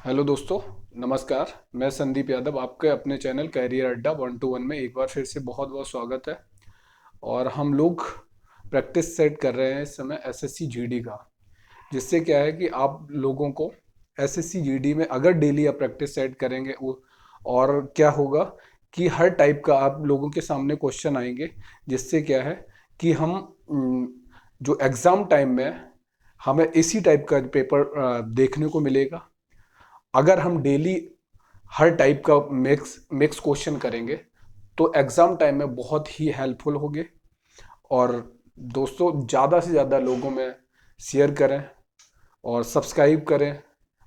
Hello दोस्तों, नमस्कार। मैं संदीप यादव, आपके अपने चैनल कैरियर अड्डा 121 में एक बार फिर से बहुत बहुत स्वागत है। और हम लोग प्रैक्टिस सेट कर रहे हैं इस समय एसएससी जीडी का, जिससे क्या है कि आप लोगों को एसएससी जीडी में अगर डेली आप प्रैक्टिस सेट करेंगे और क्या होगा कि हर टाइप का आप लोगों के सामने क्वेश्चन आएंगे, जिससे क्या है कि हम जो एग्ज़ाम टाइम में हमें इसी टाइप का पेपर देखने को मिलेगा। अगर हम डेली हर टाइप का मिक्स मिक्स क्वेश्चन करेंगे तो एग्ज़ाम टाइम में बहुत ही हेल्पफुल होंगे। और दोस्तों, ज़्यादा से ज़्यादा लोगों में शेयर करें और सब्सक्राइब करें।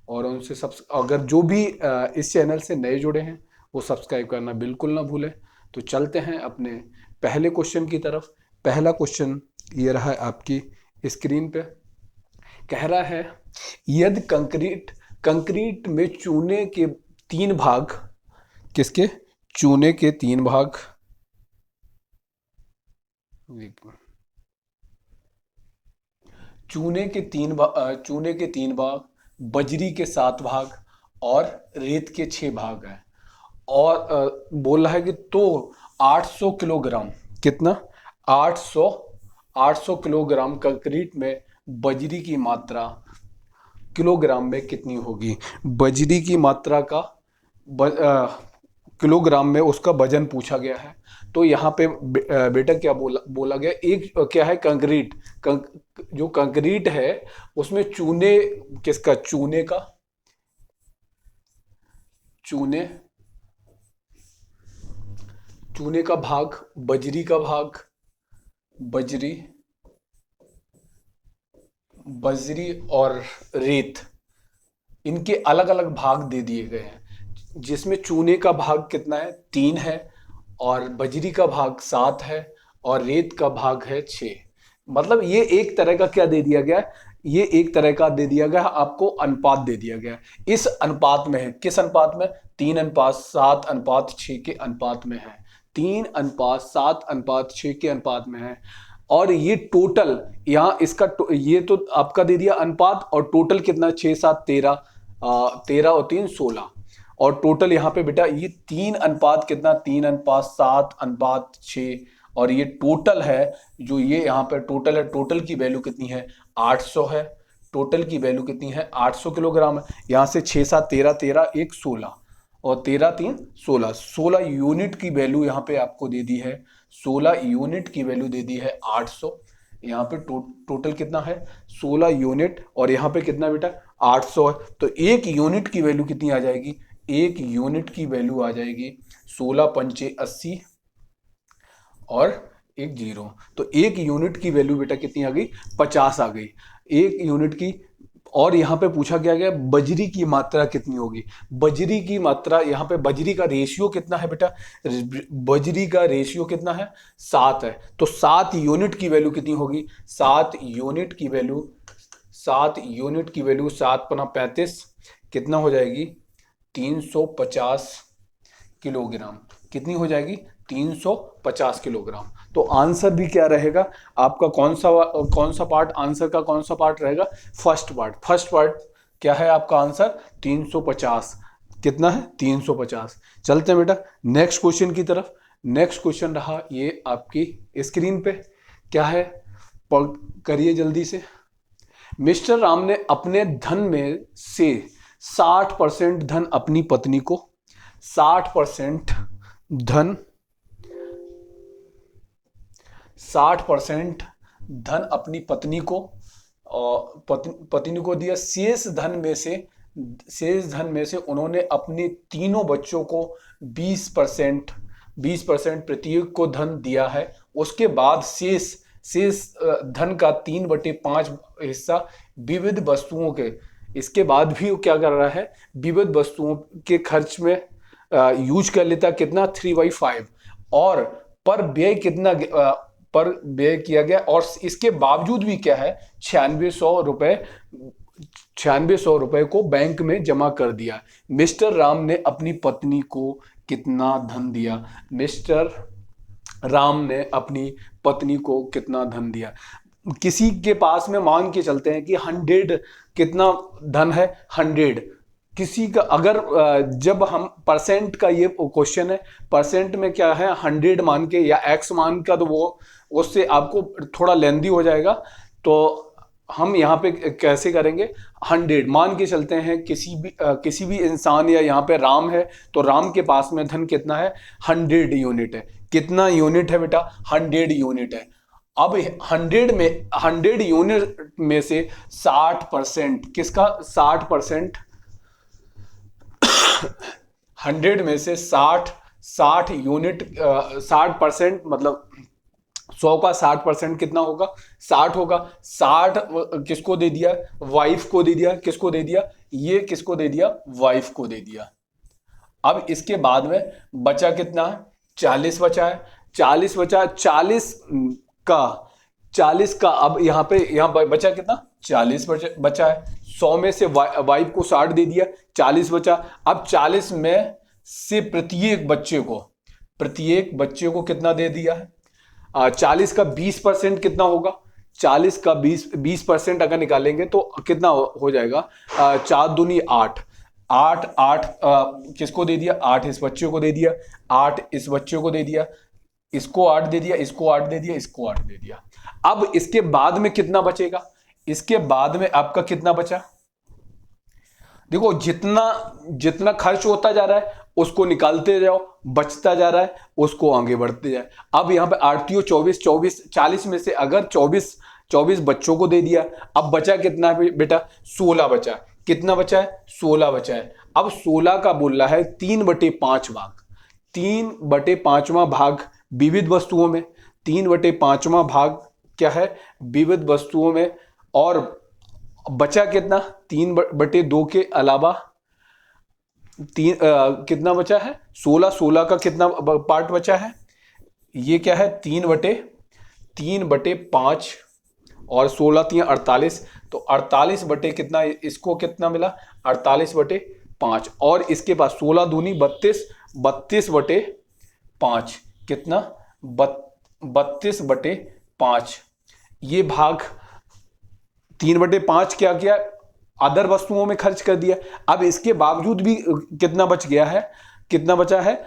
और उनसे अगर जो भी इस चैनल से नए जुड़े हैं वो सब्सक्राइब करना बिल्कुल ना भूलें। तो चलते हैं अपने पहले क्वेश्चन की तरफ। पहला क्वेश्चन ये रहा है आपकी स्क्रीन पे। कह रहा है, यदि कंक्रीट कंक्रीट में चूने के तीन भाग, किसके? चूने के तीन भाग, चूने के तीन भाग, बजरी के सात भाग और रेत के छह भाग हैं। और बोल रहा है कि तो 800 किलोग्राम, कितना? 800 800 किलोग्राम कंक्रीट में बजरी की मात्रा किलोग्राम में कितनी होगी? बजरी की मात्रा का किलोग्राम में उसका वजन पूछा गया है। तो यहाँ पे बेटा क्या बोला बोला गया, एक क्या है, जो कंक्रीट है उसमें चूने, किसका? चूने चूने का भाग, बजरी का भाग, बजरी बजरी और रेत, इनके अलग अलग भाग दे दिए गए हैं। जिसमें चूने का भाग कितना है? 3 है। और बजरी का भाग 7 है। और रेत का भाग है 6। मतलब ये एक तरह का क्या दे दिया गया? ये एक तरह का दे दिया गया, आपको अनुपात दे दिया गया। इस अनुपात में है, किस अनुपात में? 3:7:6 के अनुपात में है। 3:7:6 के अनुपात में है। और ये टोटल, यहाँ इसका ये तो आपका दे दिया अनुपात, और टोटल कितना? 6 7 13, 13 और 3 16। और टोटल यहाँ पे बेटा ये 3 अनुपात कितना? 3:7:6। और ये टोटल है, जो ये यहाँ पे टोटल है, टोटल की वैल्यू कितनी है? 800 है। टोटल की वैल्यू कितनी है? 800 किलोग्राम है। यहाँ से 6 7 13, 13 1 16, और 13 3 16, 16 यूनिट की वैल्यू यहाँ पे आपको दे दी है। 16 यूनिट की वैल्यू दे दी है 800। यहाँ पे टोटल कितना है? 16 यूनिट। और यहाँ पे कितना बेटा? 800 है। तो एक यूनिट की वैल्यू कितनी आ जाएगी? एक यूनिट की वैल्यू आ जाएगी 16 पंचे 80 और एक जीरो। तो एक यूनिट की वैल्यू बेटा कितनी आ गई? 50 आ गई, एक यूनिट की। और यहाँ पे पूछा गया बजरी की मात्रा कितनी होगी? बजरी की मात्रा, यहाँ पे बजरी का रेशियो कितना है बेटा? बजरी का रेशियो कितना है? 7 है। तो 7 यूनिट की वैल्यू कितनी होगी? 7 यूनिट की वैल्यू 7×5 कितना हो जाएगी? 350 किलोग्राम। कितनी हो जाएगी? 350 किलोग्राम। तो आंसर भी क्या रहेगा आपका? कौन सा पार्ट आंसर का, कौन सा पार्ट रहेगा? फर्स्ट पार्ट क्या है आपका आंसर? 350। कितना है? 350। चलते हैं बेटा नेक्स्ट क्वेश्चन की तरफ। नेक्स्ट क्वेश्चन रहा ये आपकी स्क्रीन पे। क्या है? करिए जल्दी से। मिस्टर राम ने अपने धन में से 60% धन अपनी पत्नी को, 60% धन 60% धन अपनी पत्नी को, और पत्नी को दिया। शेष धन में से उन्होंने अपने तीनों बच्चों को 20% प्रत्येक को धन दिया है। उसके बाद शेष शेष धन का 3/5 हिस्सा विविध वस्तुओं के, इसके बाद भी वो क्या कर रहा है? विविध वस्तुओं के खर्च में यूज कर लेता। कितना? 3/5। और पर व्यय कितना पर व्यय किया गया। और इसके बावजूद भी क्या है? 9600 रुपए को बैंक में जमा कर दिया। मिस्टर राम ने अपनी पत्नी को कितना धन दिया? मिस्टर राम ने अपनी पत्नी को कितना धन दिया? किसी के पास में मान के चलते हैं कि 100 कितना धन है? 100 किसी का अगर जब हम परसेंट का ये क्वेश्चन है, परसेंट में क्या है 100 मान के या x मान का, तो वो उससे आपको थोड़ा लेंदी हो जाएगा। तो हम यहाँ पे कैसे करेंगे, 100 मान के चलते हैं, किसी भी इंसान, या यहाँ पे राम है तो राम के पास में धन कितना है, 100 यूनिट है। कितना यूनिट है बेटा, 100 यूनिट है। अब 100 यूनिट में से 60%, किसका 60%, 100 में से 60 यूनिट, 60% मतलब 100 का 60% कितना होगा, 60 होगा। 60 किसको दे दिया, वाइफ को दे दिया। किसको दे दिया, ये किसको दे दिया, वाइफ को दे दिया। अब इसके बाद में बचा कितना है, 40 बचा है। 40 बचा, 40 का अब यहाँ बचा कितना, 40 बचा है। 100 में से वाइफ को 60 दे दिया, 40 बचा। अब 40 में से प्रत्येक बच्चे को कितना दे दिया है, 40 का 20% कितना होगा, 40 का 20% अगर निकालेंगे तो कितना हो जाएगा, 4 दूनी 8, 8 किसको दे दिया, 8 इस बच्चे को दे दिया, 8 इस बच्चे को दे दिया, इसको 8 दे दिया, इसको 8 दे दिया, इसको 8 दे दिया। अब इसके बाद में कितना बचेगा, इसके बाद में आपका कितना बचा, देखो जितना खर्च होता जा रहा है उसको निकालते जाओ, बचता जा रहा है उसको आगे बढ़ते जाए। अब यहाँ पे आरटीओ 24 40 में से अगर 24 बच्चों को दे दिया, अब बचा कितना है बेटा, 16 बचा। कितना बचा है, 16 बचा है। अब 16 का बोल रहा है 3/5 भाग, 3/5वां भाग विविध वस्तुओं में, 3/5वां भाग क्या है, विविध वस्तुओं में। और बचा कितना, 3/2 के अलावा कितना बचा है, 16 का कितना पार्ट बचा है, ये क्या है, 3/5 और 16 3 48, तो 48 बटे कितना, इसको कितना मिला, 48/5। और इसके पास 16 दूनी 32, 32/5 कितना, 32/5। ये भाग 3/5 क्या किया, अदर वस्तुओं में खर्च कर दिया। अब इसके बावजूद भी कितना बच गया है, कितना बचा है,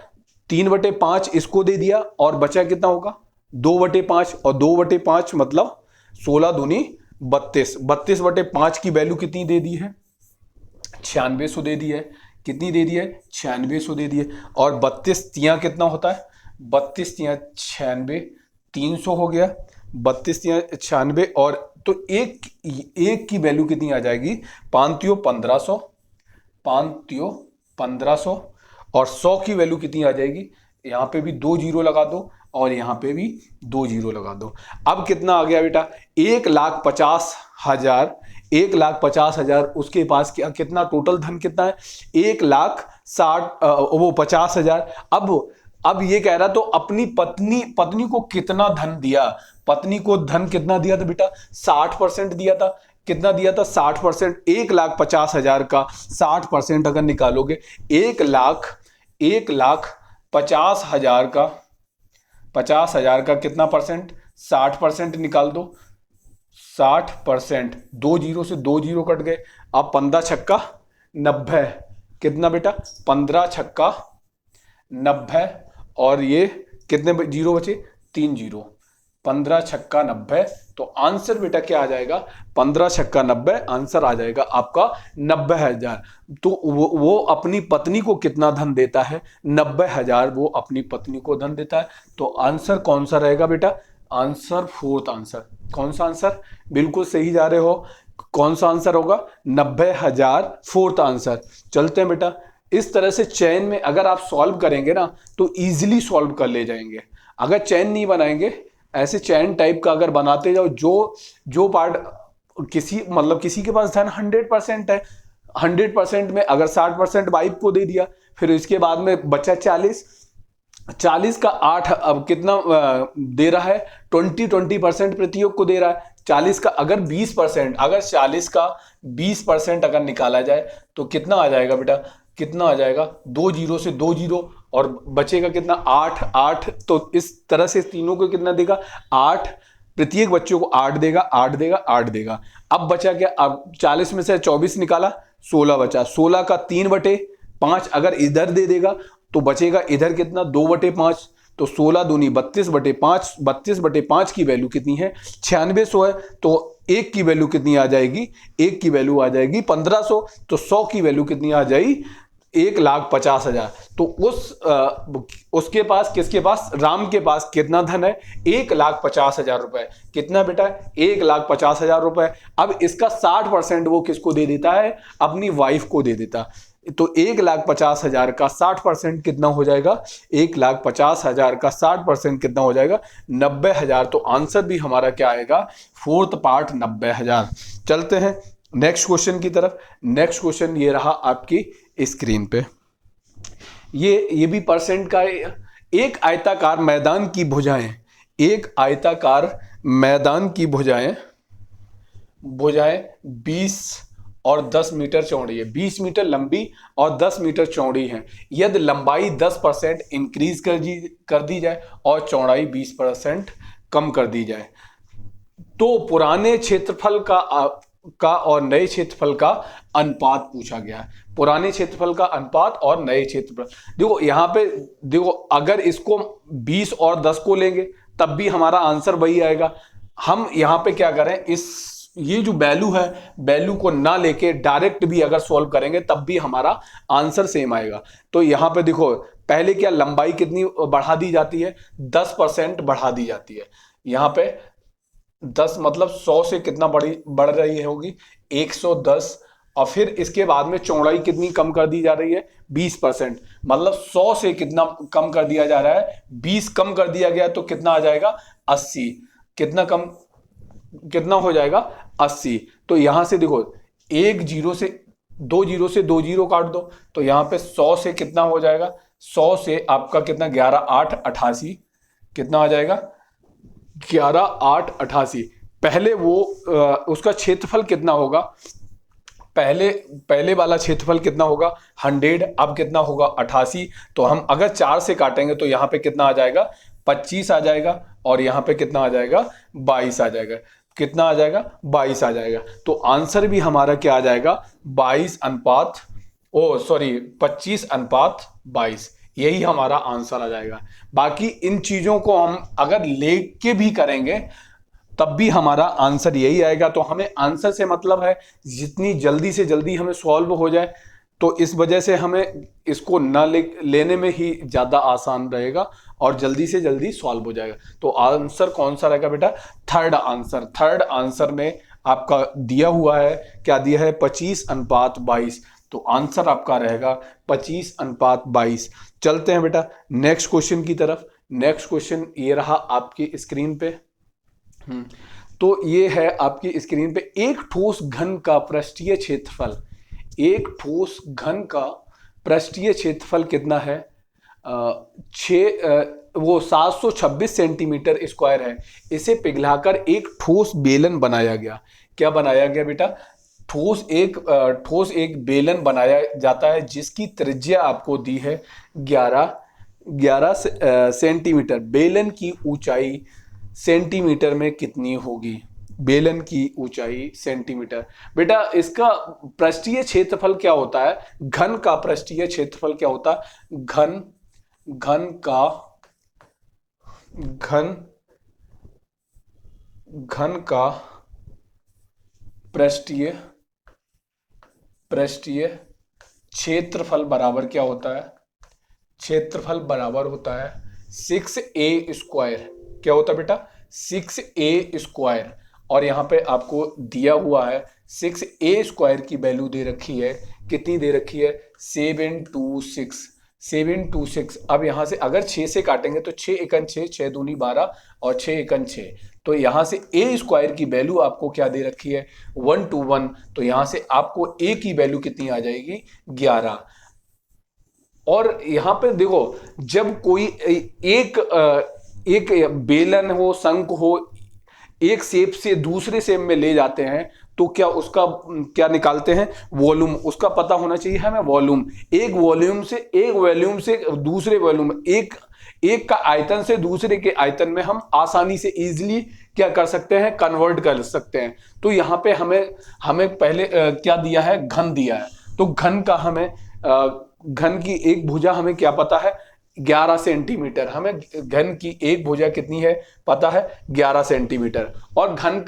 3/5 इसको दे दिया, और बचा कितना होगा, 2/5, और 2/5 मतलब 16 दूनी 32, 32/5 की वैल्यू कितनी दे दी है, 9600 दे दी है। कितनी दे दी है, 9600 दे दी है। और 32 तियां कितना होता है, 32 तियां 96, 300 हो गया, 32 तियां 96। और तो एक की वैल्यू कितनी आ जाएगी, 5 तियो 1500, 5 तियो 1500। और 100 की वैल्यू कितनी आ जाएगी, यहाँ पे भी 2 जीरो लगा दो, और यहाँ पे भी 2 जीरो लगा दो। अब कितना आ गया बेटा, 1,50,000, 1,50,000। उसके पास कितना टोटल धन कितना है, 1,60,50,000। अब ये कह रहा, तो अपनी पत्नी को कितना धन दिया, पत्नी को धन कितना दिया था बेटा, 60% दिया था। कितना दिया था, 60%। 1,50,000 का 60% अगर निकालोगे, 1,50,000 का 50,000 का कितना परसेंट, 60% निकाल दो, 60%। 2 जीरो से 2 जीरो कट गए। अब 15 छक्का 90, कितना बेटा, 15 छक्का 90। और ये कितने जीरो बचे, 3 जीरो, 15 छक्का 90। तो आंसर बेटा क्या आ जाएगा, 15 छक्का 90, आंसर आ जाएगा आपका 90,000। तो वो अपनी पत्नी को कितना धन देता है, 90,000 वो अपनी पत्नी को धन देता है। तो आंसर कौन सा रहेगा बेटा, आंसर फोर्थ आंसर। कौन सा आंसर, बिल्कुल सही जा रहे हो, कौन सा आंसर होगा, 90,000 फोर्थ आंसर। चलते हैं बेटा, इस तरह से चैन में अगर आप सॉल्व करेंगे ना तो इजीली सॉल्व कर ले जाएंगे। अगर चैन नहीं बनाएंगे, ऐसे चैन टाइप का अगर बनाते जाओ, जो पार्ट किसी के पास धन 100% है, 100% में अगर 60% वाइफ को दे दिया, फिर इसके बाद में बचा 40 का 8 अब कितना दे रहा है, 20% प्रतियोग को दे रहा है। 40 का अगर 20%, अगर 40 का 20% अगर निकाला जाए तो कितना आ जाएगा बेटा, कितना आ जाएगा, 2 जीरो से 2 जीरो, और बचेगा कितना, 8। तो इस तरह से तीनों को कितना देगा, 8 प्रत्येक बच्चों को 8 देगा, 8 देगा, 8 देगा। अब बचा क्या, अब 40 में से 24 निकाला, 16 बचा। 16 का 3/5 अगर इधर दे देगा तो बचेगा इधर कितना, 2/5। तो 16 दूनी 32/5, 32/5 की वैल्यू कितनी है, 9600 है। तो 1 की वैल्यू कितनी आ जाएगी, 1 की वैल्यू आ जाएगी 1500। तो 100 की वैल्यू कितनी आ जाएगी, 1,50,000। तो उसके पास, किसके पास, राम के पास कितना धन है, 1,50,000 रुपए। कितना बेटा, 1,50,000 रुपए। अब इसका 60% वो किसको दे देता है, अपनी वाइफ को दे देता। तो 1,50,000 का 60% कितना हो जाएगा, 1,50,000 का 60% कितना हो जाएगा, 90,000। तो आंसर भी हमारा क्या आएगा, 4th पार्ट 90,000। चलते हैं नेक्स्ट क्वेश्चन की तरफ। नेक्स्ट क्वेश्चन ये रहा आपकी स्क्रीन पे, ये भी परसेंट का है। एक आयताकार मैदान की भुजाएं, एक आयताकार मैदान की भुजाएं 20 और 10 मीटर चौड़ी है, 20 मीटर लंबी और 10 मीटर चौड़ी है। यदि लंबाई 10% इंक्रीज कर दी जाए और चौड़ाई 20% कम कर दी जाए तो पुराने क्षेत्रफल का और नए क्षेत्रफल का अनुपात पूछा गया है। पुराने क्षेत्रफल का अनुपात और नए क्षेत्रफल, देखो यहां पे देखो, अगर इसको 20 और 10 को लेंगे तब भी हमारा आंसर वही आएगा। हम यहां पे क्या करें, ये जो वैल्यू है, वैल्यू को ना लेके डायरेक्ट भी अगर सॉल्व करेंगे तब भी हमारा आंसर सेम आएगा। तो यहां पे देखो, पहले क्या, लंबाई कितनी बढ़ा दी जाती है, 10% बढ़ा दी जाती है। यहां पे 10 मतलब 100 से कितना बढ़ रही होगी, 110। और फिर इसके बाद में चौड़ाई कितनी कम कर दी जा रही है, 20%। मतलब 100 से कितना कम कर दिया जा रहा है, 20 कम कर दिया गया तो कितना आ जाएगा, 80। कितना हो जाएगा, 80। तो यहां से देखो, 1 0 से 2 0 से 2 0 काट दो, तो यहां पे 100 से कितना हो जाएगा, 100 से आपका कितना, 11 8 88। कितना आ जाएगा, 11 8 88। पहले वो उसका क्षेत्रफल कितना होगा, पहले वाला क्षेत्रफल कितना होगा, 100। अब कितना होगा, 88। तो हम अगर 4 से काटेंगे तो यहाँ पे कितना आ जाएगा, 25 आ जाएगा। और यहाँ पे कितना आ जाएगा, 22 आ जाएगा। कितना आ जाएगा, 22 आ जाएगा। तो आंसर भी हमारा क्या आ जाएगा, 25/22। यही हमारा आंसर आ जाएगा। बाकी इन चीजों को हम अगर लेके भी करेंगे तब भी हमारा आंसर यही आएगा। तो हमें आंसर से मतलब है जितनी जल्दी से जल्दी हमें सॉल्व हो जाए, तो इस वजह से हमें इसको न लेने में ही ज्यादा आसान रहेगा और जल्दी से जल्दी सॉल्व हो जाएगा। तो आंसर कौन सा रहेगा बेटा, थर्ड आंसर में आपका दिया हुआ है, क्या दिया है, 25/22। तो आंसर आपका रहेगा 25/22। चलते हैं बेटा नेक्स्ट क्वेश्चन की तरफ। नेक्स्ट क्वेश्चन ये रहा आपकी स्क्रीन पे। तो ये है आपकी स्क्रीन पे, एक ठोस घन का पृष्ठीय क्षेत्रफल, एक ठोस घन का पृष्ठीय क्षेत्रफल कितना है, 726 सेंटीमीटर स्क्वायर है। इसे पिघलाकर एक ठोस बेलन बनाया गया। क्या बनाया गया बेटा, ठोस एक बेलन बनाया जाता है जिसकी त्रिज्या आपको दी है 11 सेंटीमीटर। बेलन की ऊंचाई सेंटीमीटर में कितनी होगी, बेलन की ऊंचाई सेंटीमीटर। बेटा इसका पृष्ठीय क्षेत्रफल क्या होता है, घन का पृष्ठीय क्षेत्रफल क्या होता है, घन का पृष्ठीय क्षेत्रफल बराबर क्या होता है, क्षेत्रफल बराबर होता है 6a स्क्वायर। क्या होता है बेटा, 6a स्क्वायर। और यहां पे आपको दिया हुआ है 6a स्क्वायर की वैल्यू दे रखी है, कितनी दे रखी है, 726। अब यहां से अगर 6 से काटेंगे तो 6 एकन 6, 6 दूनी 12 और 6 एकन 6। तो यहां से a स्क्वायर की वैल्यू आपको क्या दे रखी है, 121। तो यहां से आपको a की वैल्यू कितनी आ जाएगी, 11। और यहां पे देखो, जब कोई एक बेलन हो, शंख हो, एक शेप से दूसरे शेप में ले जाते हैं तो क्या उसका क्या निकालते हैं, वॉल्यूम। उसका पता होना चाहिए हमें वॉल्यूम। एक वॉल्यूम से दूसरे वॉल्यूम, एक का आयतन से दूसरे के आयतन में हम आसानी से इजीली क्या कर सकते हैं, कन्वर्ट कर सकते हैं। तो यहाँ पे हमें हमें पहले क्या दिया है, घन दिया है। तो घन का हमें घन की एक भुजा हमें क्या पता है, 11 सेंटीमीटर। हमें घन की एक भुजा कितनी है पता है, 11 सेंटीमीटर। और घन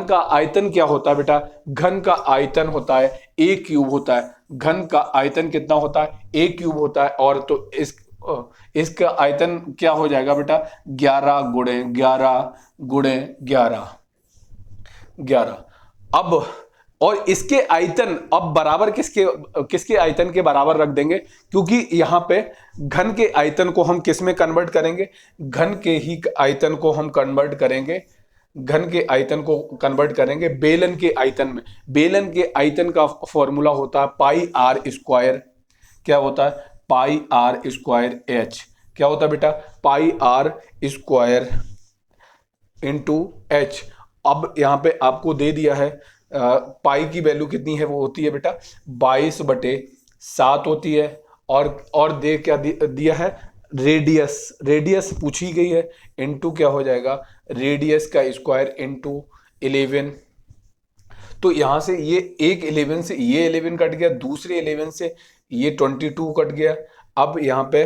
का आयतन क्या होता है बेटा, घन का आयतन होता है a क्यूब होता है। घन का आयतन कितना होता है, a क्यूब होता है। और तो इसका आयतन क्या हो जाएगा बेटा, 11 गुणे 11 गुणे 11 11। अब और इसके आयतन अब बराबर किसके किसके आयतन के बराबर रख देंगे, क्योंकि यहां पे घन के आयतन को हम किस में कन्वर्ट करेंगे, घन के ही आयतन को हम कन्वर्ट करेंगे, घन के आयतन को कन्वर्ट करेंगे बेलन के आयतन में। बेलन के आयतन का फॉर्मूला होता है पाई आर स्क्वायर। क्या होता है, पाई आर स्क्वायर एच। क्या होता है बेटा, पाई आर स्क्वायर इंटू एच। अब यहां पे आपको दे दिया है पाई की वैल्यू कितनी है, वो होती है बेटा 22/7 होती है। और दे क्या दिया है, रेडियस, रेडियस पूछी गई है। इनटू क्या हो जाएगा, रेडियस का स्क्वायर इनटू 11। तो यहां से ये एक 11 से ये 11 कट गया, दूसरे 11 से ये 22 कट गया। अब यहाँ पे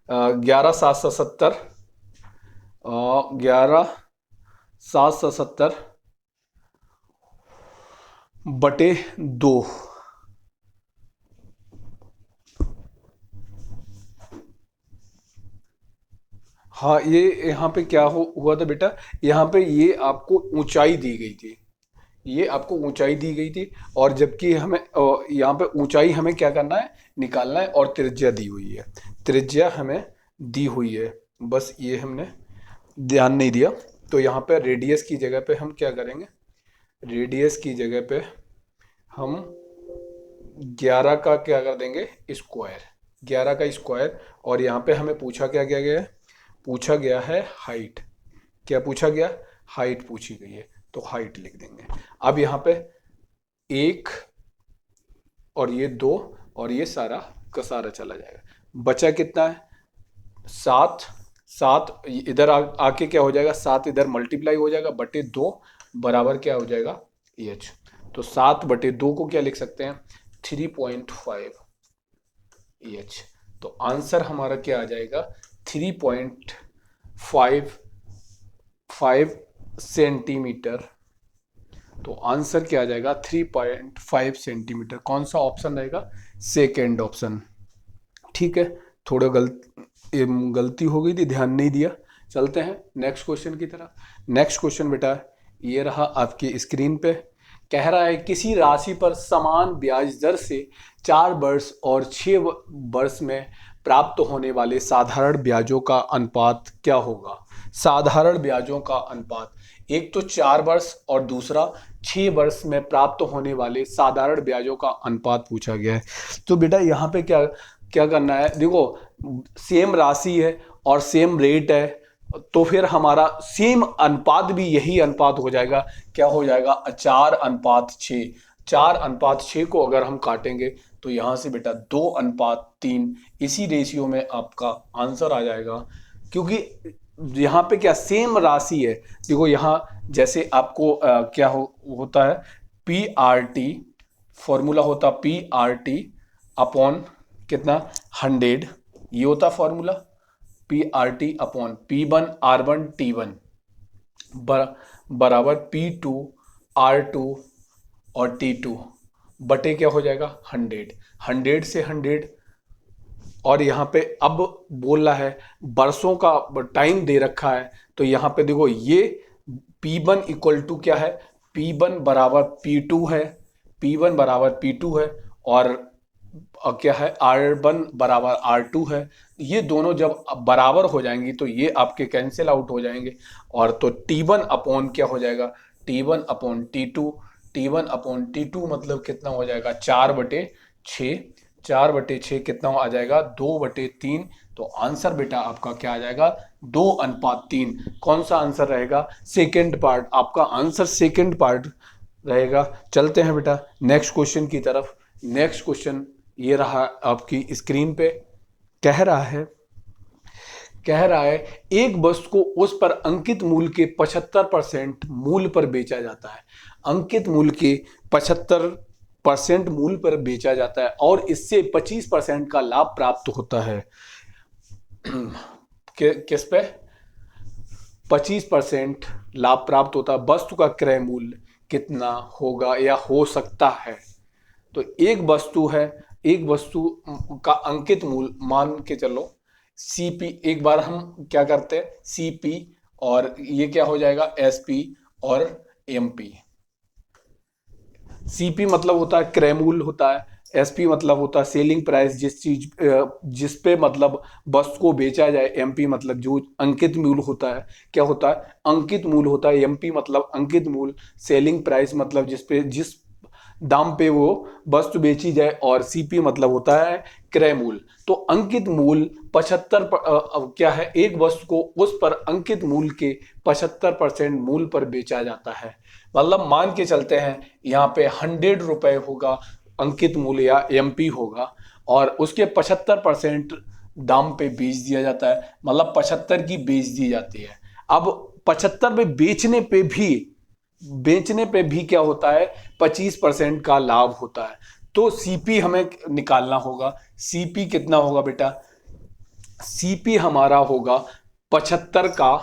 11/770 11/770/2। हाँ, ये यहाँ पे क्या हुआ था बेटा, यहाँ पे ये आपको ऊंचाई दी गई थी, ये आपको ऊंचाई दी गई थी। और जबकि हमें यहाँ पे ऊंचाई हमें क्या करना है, निकालना है। और त्रिज्या दी हुई है, त्रिज्या हमें दी हुई है, बस ये हमने ध्यान नहीं दिया। तो यहाँ पे रेडियस की जगह पे हम क्या करेंगे, रेडियस की जगह पे हम 11 का क्या कर देंगे, स्क्वायर, 11 का स्क्वायर। और यहाँ पे हमें पूछा क्या क्या गया है, पूछा गया है हाइट। क्या पूछा गया, हाइट पूछी गई है, तो हाइट लिख देंगे। अब यहाँ पे 1 और ये 2 और ये सारा का सारा चला जाएगा, बचा कितना है 7। 7 इधर आके क्या हो जाएगा, 7 इधर मल्टीप्लाई हो जाएगा बटे 2 बराबर क्या हो जाएगा एच। तो 7/2 को क्या लिख सकते हैं, 3.5 एच। तो आंसर हमारा क्या आ जाएगा, 3.55 सेंटीमीटर। तो आंसर क्या आ जाएगा, 3.5 सेंटीमीटर। कौन सा ऑप्शन रहेगा, सेकेंड ऑप्शन। ठीक है, थोड़ा गलती हो गई थी, ध्यान नहीं दिया। चलते हैं नेक्स्ट क्वेश्चन की तरफ। नेक्स्ट क्वेश्चन बेटा ये रहा आपकी स्क्रीन पे। कह रहा है किसी राशि पर समान ब्याज दर से 4 वर्ष और 6 वर्ष में प्राप्त होने वाले साधारण ब्याजों का अनुपात क्या होगा। साधारण ब्याजों का अनुपात, एक तो 4 वर्ष और दूसरा 6 वर्ष में प्राप्त होने वाले साधारण ब्याजों का अनुपात पूछा गया है। तो बेटा यहाँ पे क्या क्या करना है, देखो सेम राशि है और सेम रेट है, तो फिर हमारा सेम अनुपात भी यही अनुपात हो जाएगा। क्या हो जाएगा, 4:6। 4:6 को अगर हम काटेंगे तो यहाँ से बेटा 2:3, इसी रेशियो में आपका आंसर आ जाएगा। क्योंकि यहाँ पे क्या सेम राशि है, देखो यहाँ जैसे आपको क्या होता है, PRT फॉर्मूला होता PRT अपॉन कितना 100, ये होता फॉर्मूला PRT अपॉन P1R1T1 बराबर P2R2 और T2 बटे क्या हो जाएगा 100। 100 से 100 और यहाँ पे अब बोल रहा है वर्षों का टाइम दे रखा है। तो यहाँ पे देखो ये P1 इक्वल टू क्या है, P1 बराबर P2 है, P1 बराबर P2 है। और क्या है, R1 बराबर R2 है। ये दोनों जब बराबर हो जाएंगी तो ये आपके कैंसिल आउट हो जाएंगे। और तो T1 अपॉन क्या हो जाएगा, T1 upon T2। T1 upon T2 मतलब कितना हो जाएगा 4/6। 4/6 कितना आ जाएगा 2/3। तो आंसर बेटा आपका क्या आ जाएगा 2:3। कौन सा आंसर रहेगा, सेकेंड पार्ट। आपका आंसर सेकेंड पार्ट रहेगा। चलते हैं बेटा नेक्स्ट क्वेश्चन की तरफ। नेक्स्ट क्वेश्चन ये रहा आपकी स्क्रीन पे। कह रहा है कह रहा है एक वस्तु को उस पर अंकित मूल्य के 75% मूल्य पर बेचा जाता है। अंकित मूल्य के 75% मूल्य पर बेचा जाता है और इससे 25% का लाभ प्राप्त होता है। किस पे 25% लाभ प्राप्त होता है? वस्तु का क्रय मूल्य कितना होगा या हो सकता है? तो एक वस्तु है, एक वस्तु का अंकित मूल्य मान के चलो सीपी, एक बार हम क्या करते हैं सीपी और ये क्या हो जाएगा एसपी और एमपी। सीपी मतलब होता है क्रय मूल्य होता है, एसपी मतलब होता है सेलिंग प्राइस, जिस पे मतलब वस्तु को बेचा जाए। एमपी मतलब जो अंकित मूल्य होता है, क्या होता है अंकित मूल्य होता है। एमपी मतलब अंकित मूल्य, सेलिंग प्राइस मतलब जिस दाम पे वो वस्तु बेची जाए, और सीपी मतलब होता है क्रय मूल्य। तो अंकित मूल्य 75 क्या है, एक वस्तु को उस पर अंकित मूल्य के 75% मूल्य पर बेचा जाता है। मतलब मान के चलते हैं यहाँ पे 100 रुपए होगा अंकित मूल्य या एमपी होगा, और उसके 75% दाम पे बेच दिया जाता है, मतलब 75 की बेच दी जाती है। अब 75 में बेचने पे भी क्या होता है 25% का लाभ होता है। तो सीपी हमें निकालना होगा। सीपी कितना होगा बेटा? सीपी हमारा होगा 75 का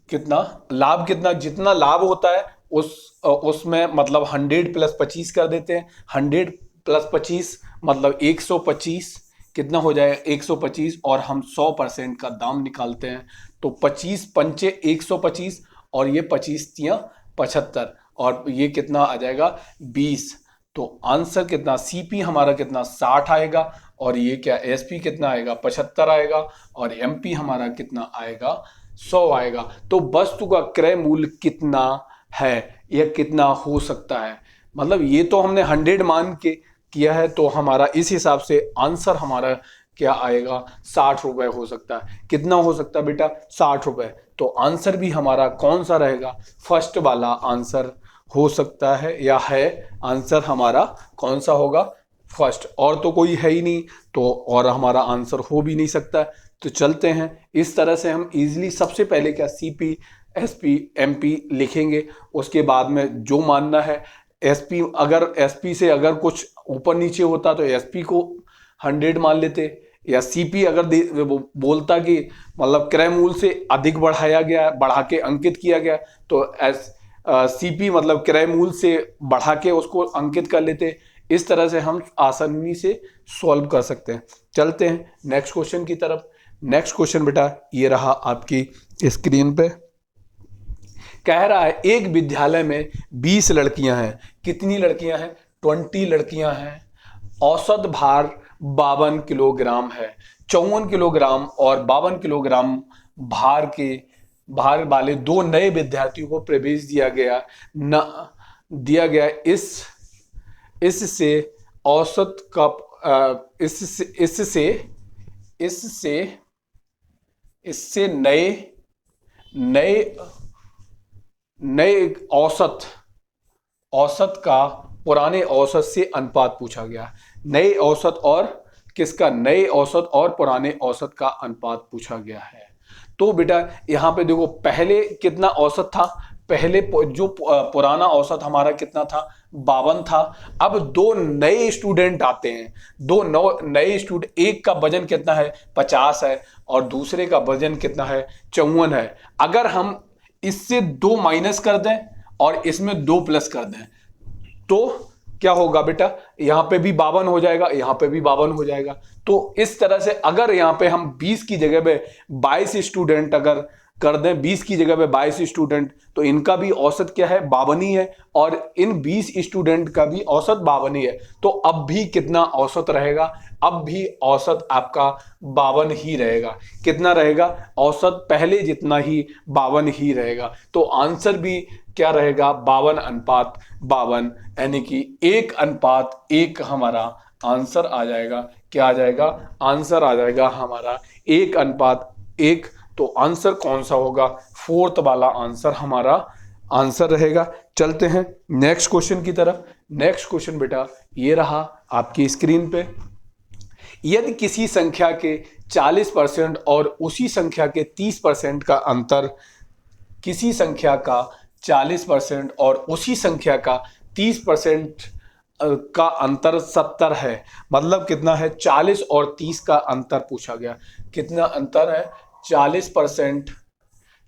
कितना लाभ, कितना जितना लाभ होता है उसमें मतलब 100 प्लस 25 कर देते हैं। 100 प्लस 25 मतलब 125, कितना हो जाएगा 125, और हम 100% का दाम निकालते हैं। तो 25 पंचे 125 और ये 25 तियां 75, और ये कितना आ जाएगा 20। तो आंसर कितना सीपी हमारा कितना 60 आएगा, और ये क्या एसपी कितना आएगा 75 आएगा, और एमपी हमारा कितना आएगा 100 आएगा। तो वस्तु का क्रय मूल्य कितना है या कितना हो सकता है, मतलब ये तो हमने 100 मान के किया है, तो हमारा इस हिसाब से आंसर हमारा क्या आएगा 60 रुपए हो सकता है। कितना हो सकता है बेटा 60 रुपए। तो आंसर भी हमारा कौन सा रहेगा? फर्स्ट वाला आंसर हो सकता है, या है आंसर हमारा कौन सा होगा? फर्स्ट। और तो कोई है ही नहीं, तो और हमारा आंसर हो भी नहीं सकता। तो चलते हैं, इस तरह से हम इजीली सबसे पहले क्या सीपी एसपी एमपी लिखेंगे, उसके बाद में जो मानना है एसपी, अगर एसपी से अगर कुछ ऊपर नीचे होता तो एसपी को 100 मान लेते, या सीपी अगर वो बोलता कि मतलब क्रय मूल्य से अधिक बढ़ाया गया, बढ़ा के अंकित किया गया, तो सीपी मतलब क्रय मूल्य से बढ़ा के उसको अंकित कर लेते। इस तरह से हम आसानी से सॉल्व कर सकते हैं। चलते हैं नेक्स्ट क्वेश्चन की तरफ। नेक्स्ट क्वेश्चन बेटा ये रहा आपकी स्क्रीन पे। कह रहा है एक विद्यालय में 20 लड़कियां हैं। कितनी लड़कियां हैं? 20 लड़कियां हैं। औसत भार 52 किलोग्राम है। 54 किलोग्राम और 52 किलोग्राम भार वाले दो नए विद्यार्थियों को प्रवेश दिया गया। इससे औसत का इससे नए औसत का पुराने औसत से अनुपात पूछा गया। नए औसत और किसका? नए औसत और पुराने औसत का अनुपात पूछा गया है। तो बेटा यहां पे देखो पहले कितना औसत था, पहले जो पुराना औसत हमारा कितना था 52 था। अब दो नए स्टूडेंट आते हैं, नए स्टूडेंट, एक का वजन कितना है 50 है और दूसरे का वजन कितना है 54 है। अगर हम इससे 2 माइनस कर दें और इसमें 2 प्लस कर दें तो क्या होगा बेटा? यहां पे भी 52 हो जाएगा, यहां पे भी 52 हो जाएगा। तो इस तरह से अगर यहां पे हम 20 की जगह पे 22 स्टूडेंट अगर कर दें, 20 की जगह पे 22 स्टूडेंट, तो इनका भी औसत क्या है 52 ही है, और इन 20 स्टूडेंट का भी औसत 52 ही है। तो अब भी कितना औसत रहेगा? अब भी औसत आपका 52 ही रहेगा। कितना रहेगा? औसत पहले जितना ही 52 ही रहेगा। तो आंसर भी क्या रहेगा 52:52, यानी कि 1:1 हमारा आंसर आ जाएगा। क्या आ जाएगा? आंसर आ जाएगा हमारा 1:1। तो आंसर कौन सा होगा? फोर्थ वाला आंसर हमारा आंसर रहेगा। चलते हैं नेक्स्ट क्वेश्चन की तरफ। नेक्स्ट क्वेश्चन बेटा ये रहा आपकी स्क्रीन पे। यदि किसी संख्या के 40% और उसी संख्या के 30% का अंतर, किसी संख्या का 40% और उसी संख्या का 30% का अंतर 70 है। मतलब कितना है? 40 और 30 का अंतर पूछा गया। कितना अंतर है?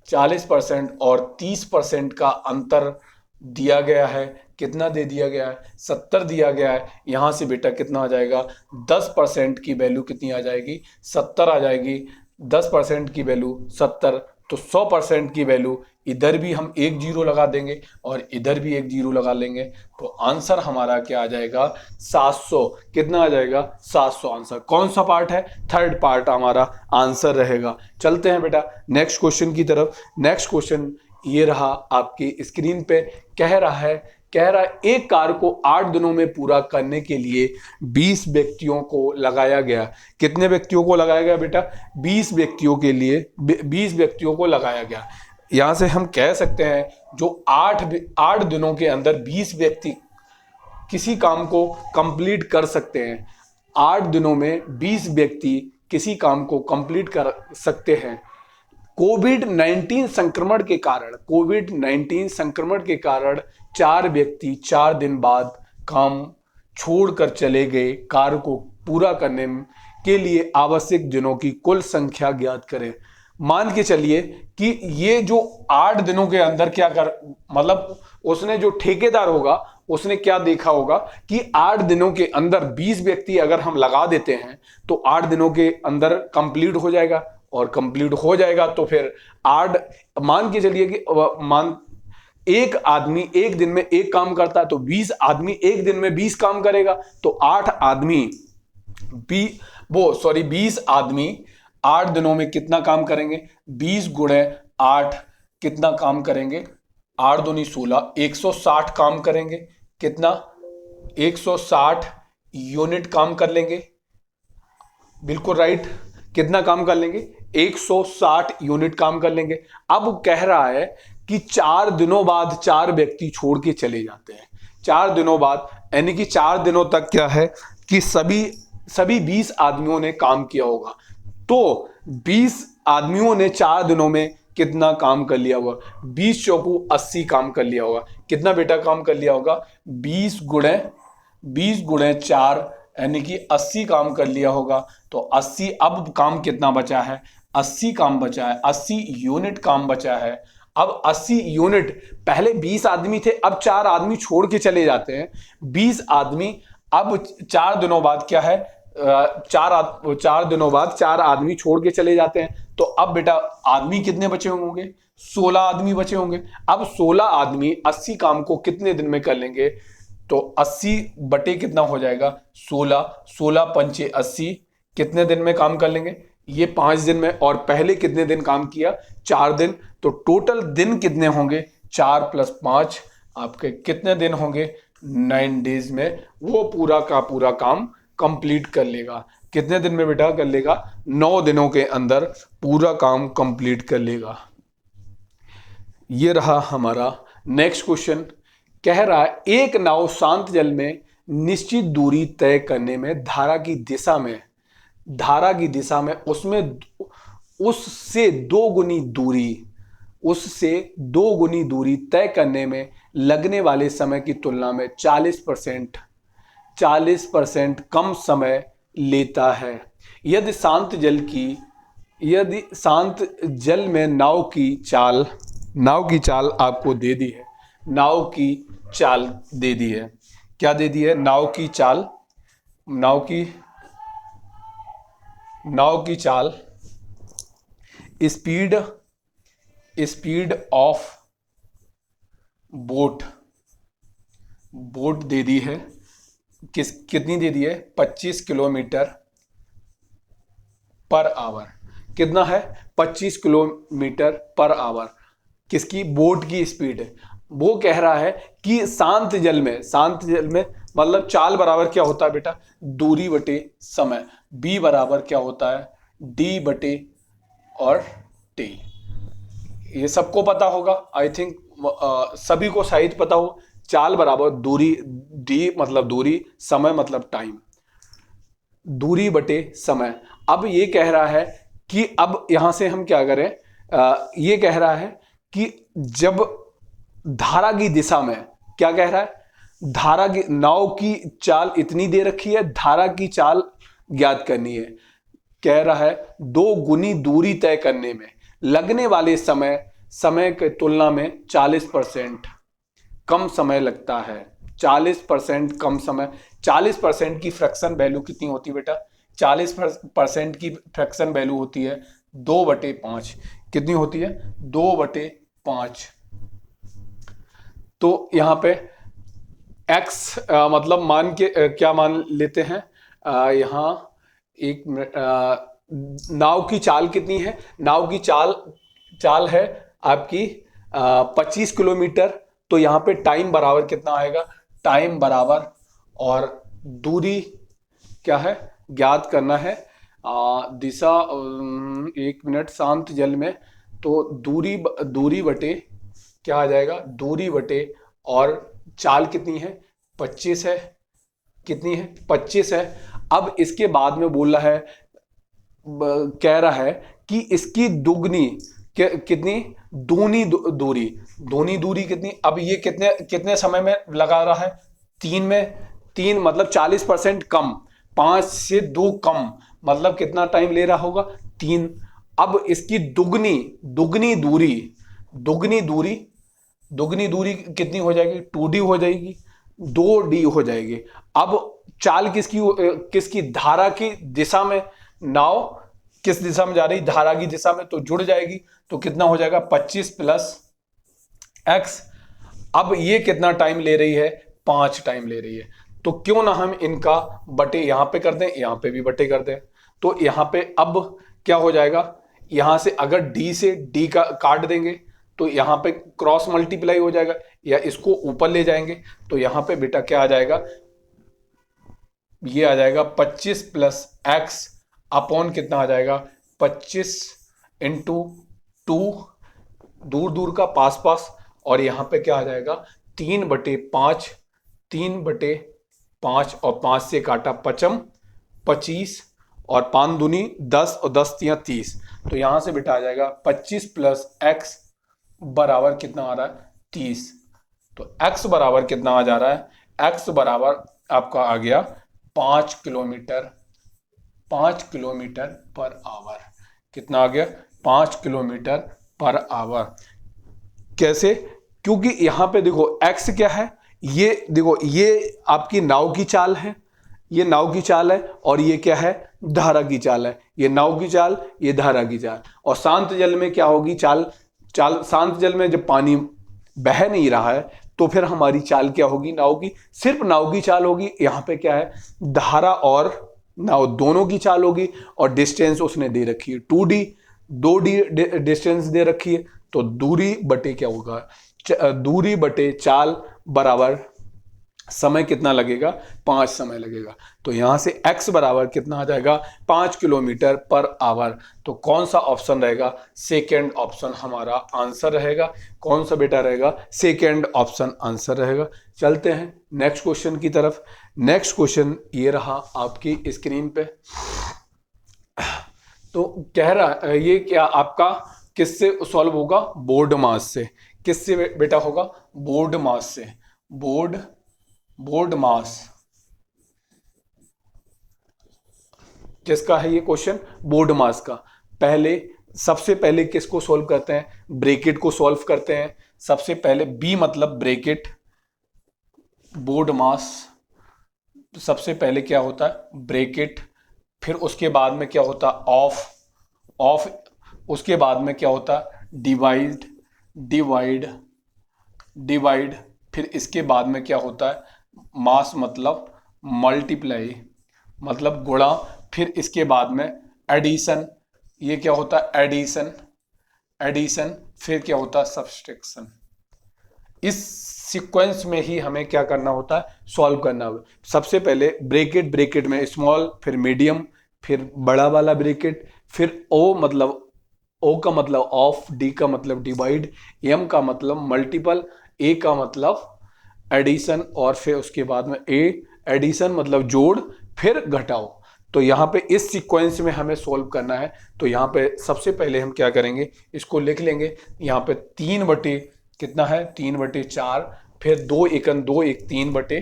40% और 30% का अंतर दिया गया है। कितना दे दिया गया है? 70 दिया गया है। यहाँ से बेटा कितना आ जाएगा? 10% की वैल्यू कितनी आ जाएगी? 70 आ जाएगी। 10% की वैल्यू 70, तो 100% की वैल्यू इधर भी हम एक जीरो लगा देंगे और इधर भी एक जीरो लगा लेंगे, तो आंसर हमारा क्या आ जाएगा? 700। कितना आ जाएगा? 700 आंसर। कौन सा पार्ट है? थर्ड पार्ट हमारा आंसर रहेगा। चलते हैं बेटा नेक्स्ट क्वेश्चन की तरफ। नेक्स्ट क्वेश्चन ये रहा आपकी स्क्रीन पे। कह रहा है एक कार्य को 8 दिनों में पूरा करने के लिए 20 व्यक्तियों को लगाया गया। कितने व्यक्तियों को लगाया गया बेटा? 20 व्यक्तियों के लिए 20 व्यक्तियों को लगाया गया। यहां से हम कह सकते हैं जो 8 दिनों के अंदर 20 व्यक्ति किसी काम को कंप्लीट कर सकते हैं। 8 दिनों में 20 व्यक्ति किसी काम को कंप्लीट कर सकते हैं। कोविड-19 संक्रमण के कारण 4 व्यक्ति 4 दिन बाद काम छोड़कर चले गए। कार्य को पूरा करने के लिए आवश्यक दिनों की कुल संख्या ज्ञात करें। मान के चलिए कि ये जो 8 दिनों के अंदर क्या कर, मतलब उसने जो ठेकेदार होगा उसने क्या देखा होगा कि 8 दिनों के अंदर 20 व्यक्ति अगर हम लगा देते हैं तो 8 दिनों के अंदर कंप्लीट हो जाएगा, और कंप्लीट हो जाएगा तो फिर 8, मान के चलिए कि एक आदमी एक दिन में एक काम करता है तो 20 आदमी एक दिन में 20 काम करेगा, तो 20 आदमी 8 दिनों में कितना काम करेंगे? 20 गुणे 8 कितना काम करेंगे? 8 दूनी 16, 160 काम करेंगे। कितना? 160 यूनिट काम कर लेंगे। बिल्कुल राइट। कितना काम कर लेंगे? 160 यूनिट काम कर लेंगे। अब कह रहा है कि 4 दिनों बाद 4 व्यक्ति छोड़ के चले जाते हैं। 4 दिनों बाद, यानी कि 4 दिनों तक क्या है कि सभी 20 आदमियों ने काम किया होगा। तो 20 आदमियों ने 4 दिनों में कितना काम कर लिया होगा? 20 चौकू 80 काम कर लिया होगा। कितना बेटा काम कर लिया होगा? 20 गुणे 4 यानी कि 80 काम कर लिया होगा। तो 80, अब काम कितना बचा है? 80 काम बचा है, 80 यूनिट काम बचा है। अब 80 यूनिट, पहले 20 आदमी थे, अब 4 आदमी छोड़ के चले जाते हैं। 20 आदमी, अब 4 दिनों बाद क्या है? 4 दिनों बाद 4 आदमी छोड़ के चले जाते हैं। तो अब बेटा आदमी कितने बचे होंगे? 16 आदमी बचे होंगे। अब 16 आदमी 80 काम को कितने दिन में कर लेंगे? तो 80 बटे कितना हो जाएगा? 16 पंचे 80, कितने दिन में काम कर लेंगे? ये 5 दिन में। और पहले कितने दिन काम किया? 4 दिन। तो टोटल दिन कितने होंगे? 4 + 5 आपके कितने दिन होंगे? 9 डेज में वो पूरा का पूरा काम कंप्लीट कर लेगा। कितने दिन में बेटा कर लेगा? 9 दिनों के अंदर पूरा काम कंप्लीट कर लेगा। ये रहा हमारा नेक्स्ट क्वेश्चन। कह रहा है एक नाव शांत जल में निश्चित दूरी तय करने में धारा की दिशा में उससे 2 गुनी दूरी तय करने में लगने वाले समय की तुलना में 40% कम समय लेता है। यदि शांत जल में नाव की चाल आपको दे दी है। नाव की चाल दे दी है। क्या दे दी है? नाव की चाल, स्पीड ऑफ बोट दे दी है। कितनी दे दी है? 25 किलोमीटर पर आवर। कितना है? 25 किलोमीटर पर आवर किसकी? बोट की स्पीड है। वो कह रहा है कि शांत जल में मतलब चाल बराबर क्या होता है बेटा? दूरी बटे समय। बी बराबर क्या होता है? डी बटे और टी। ये सबको पता होगा, आई थिंक सभी को शायद पता हो। चाल बराबर दूरी, डी मतलब दूरी, समय मतलब टाइम। दूरी बटे समय। अब ये कह रहा है कि अब यहां से हम क्या करें, ये कह रहा है कि जब धारा की दिशा में, क्या कह रहा है, धारा की, नाव की चाल इतनी दे रखी है, धारा की चाल ज्ञात करनी है। कह रहा है 2 गुनी दूरी तय करने में लगने वाले समय की तुलना में 40% कम समय लगता है। 40% कम समय, 40% की फ्रैक्शन वैल्यू कितनी होती है बेटा? 40% की फ्रैक्शन वैल्यू होती है 2/5। कितनी होती है? 2/5। तो यहां पे x मतलब मान के क्या मान लेते हैं, यहां एक मिनट, नाव की चाल कितनी है? नाव की चाल है आपकी 25 किलोमीटर। तो यहां पे टाइम बराबर कितना आएगा? टाइम बराबर, और दूरी क्या है ज्ञात करना है, दिशा, 1 मिनट, शांत जल में, तो दूरी बटे क्या आ जाएगा? दूरी बटे, और चाल कितनी है? 25 है। कितनी है? 25 है। अब इसके बाद में बोल रहा है, कह रहा है कि इसकी दुगनी कितनी? दूनी दूरी कितनी? अब ये कितने समय में लगा रहा है? 3 मतलब 40% कम, 5 से 2 कम, मतलब कितना टाइम ले रहा होगा? 3। अब इसकी दुगनी दूरी कितनी हो जाएगी? 2D हो जाएगी, 2D हो जाएगी। अब चाल किसकी? धारा की दिशा में, नाव किस दिशा में जा रही? धारा की दिशा में, तो जुड़ जाएगी। तो कितना हो जाएगा? 25 प्लस x। अब ये कितना टाइम ले रही है? 5 टाइम ले रही है। तो क्यों ना हम इनका बटे यहां पे कर दें, यहां पे भी बटे कर दें। तो यहां पे अब क्या हो जाएगा? यहां से अगर d से d का काट देंगे तो यहां पे क्रॉस मल्टीप्लाई हो जाएगा, या इसको ऊपर ले जाएंगे तो यहां पे बेटा क्या आ जाएगा? ये आ जाएगा 25 प्लस x अपॉन कितना आ जाएगा? 25 इंटू 2, दूर दूर का पास पास, और यहां पे क्या आ जाएगा? 3/5, 3/5, और 5 से काटा पचम 25, और 5 दूनी 10, और 10 तिया 30। तो यहां से बेटा आ जाएगा 25 प्लस x बराबर कितना आ रहा है? 30। तो x बराबर कितना आ जा रहा है? x बराबर आपका आ गया 5 किलोमीटर पर आवर। कितना आ गया? 5 किलोमीटर पर आवर। कैसे? क्योंकि यहां पे देखो x क्या है, ये देखो, ये आपकी नाव की चाल है, ये नाव की चाल है, और ये क्या है? धारा की चाल है। ये नाव की चाल, ये धारा की चाल। और शांत जल में क्या होगी चाल? शांत जल में जब पानी बह नहीं रहा है तो फिर हमारी चाल क्या होगी? नाव की, सिर्फ नाव की चाल होगी। यहां पे क्या है? धारा और नाव दोनों की चाल होगी, और डिस्टेंस उसने दे रखी है 2D, 2D डिस्टेंस दे रखी है। तो दूरी बटे क्या होगा? दूरी बटे चाल बराबर समय कितना लगेगा? 5 समय लगेगा। तो यहां से x बराबर कितना आ जाएगा? 5 किलोमीटर पर आवर। तो कौन सा ऑप्शन रहेगा? सेकेंड ऑप्शन हमारा आंसर रहेगा। कौन सा बेटा रहेगा? सेकेंड ऑप्शन आंसर रहेगा। चलते हैं नेक्स्ट क्वेश्चन की तरफ। नेक्स्ट क्वेश्चन ये रहा आपकी स्क्रीन पे। तो कह रहा है ये क्या आपका किससे सॉल्व होगा? बोर्ड मास से। किससे बेटा होगा? बोर्ड मास से। बोर्ड मास किसका है ये क्वेश्चन? बोर्ड मास का। सबसे पहले किसको सॉल्व करते हैं? ब्रैकेट को सॉल्व करते हैं सबसे पहले। बी मतलब ब्रैकेट, बोर्ड मास, सबसे पहले क्या होता है? ब्रैकेट। फिर उसके बाद में क्या होता है? ऑफ। उसके बाद में क्या होता है? डिवाइड। फिर इसके बाद में क्या होता है? मास मतलब मल्टीप्लाई, मतलब गुणा। फिर इसके बाद में एडिशन। ये क्या होता है? एडिशन। फिर क्या होता है? सब्सट्रैक्शन। इस सीक्वेंस में ही हमें क्या करना होता है? सॉल्व करना होगा। सबसे पहले ब्रैकेट में स्मॉल, फिर मीडियम, फिर बड़ा वाला ब्रैकेट, फिर ओ का मतलब ऑफ, डी का मतलब डिवाइड, एम का मतलब मल्टीपल, ए का मतलब एडिशन, और फिर उसके बाद में एडिशन मतलब जोड़, फिर घटाओ। तो यहाँ पे इस सीक्वेंस में हमें सोल्व करना है। तो यहाँ पे सबसे पहले हम क्या करेंगे, इसको लिख लेंगे। यहाँ पे 3 बटे कितना है, 3 बटे 4, फिर 2 एकन 2 एक 3 बटे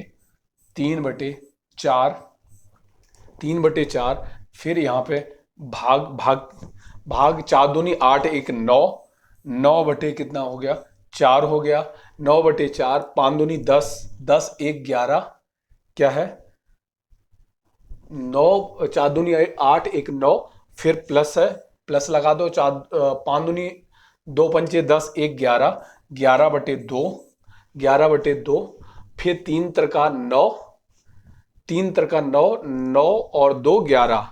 4, 3 बटे 4, फिर यहाँ पे भाग भाग भाग 4 दूनी 8 एक 9, 9 बटे कितना हो गया 4 हो गया, 9 बटे 4, 5 दूनी 10, 10 एक 11, क्या है 9, 4 दूनी 8 एक 9, फिर प्लस है, प्लस लगा दो, 5 दूनी 2 पंचे 10 एक 11, 11 बटे 2, 11 बटे 2, फिर 3 त्रिका 9, 3 त्रिका 9, 9 और 2 11,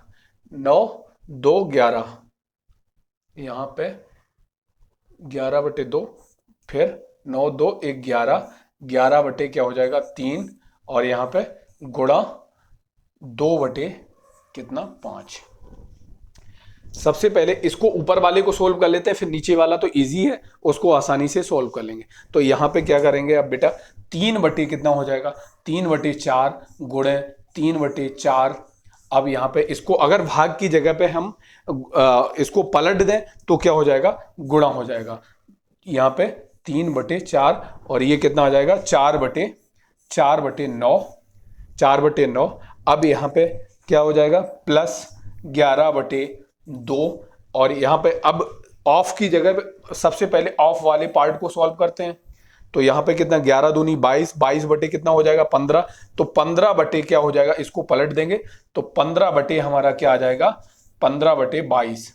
9 2 11, यहाँ पे 11 बटे 2, फिर 9 2 एक 11, 11 बटे क्या हो जाएगा 3, और यहाँ पे गुणा 2 बटे कितना 5। सबसे पहले इसको ऊपर वाले को सोल्व कर लेते हैं, फिर नीचे वाला तो इजी है, उसको आसानी से सोल्व कर लेंगे। तो यहाँ पे क्या करेंगे अब बेटा, 3 बटे कितना हो जाएगा 3 बटे 4 गुणे 3 बटे 4। अब यहाँ पे इसको अगर भाग की जगह पे हम इसको पलट दें तो क्या हो जाएगा, गुणा हो जाएगा। यहाँ पे 3 बटे 4 और ये कितना आ जाएगा 4 बटे 9, 4 बटे 9। अब यहाँ पे क्या हो जाएगा प्लस 11 बटे 2, और यहाँ पे अब ऑफ की जगह पे सबसे पहले ऑफ वाले पार्ट को सॉल्व करते हैं। तो यहाँ पे कितना 11 दूनी 22, 22 बटे कितना हो जाएगा 15, तो 15 बटे क्या हो जाएगा, इसको पलट देंगे तो 15 बटे हमारा क्या आ जाएगा 15 बटे 22,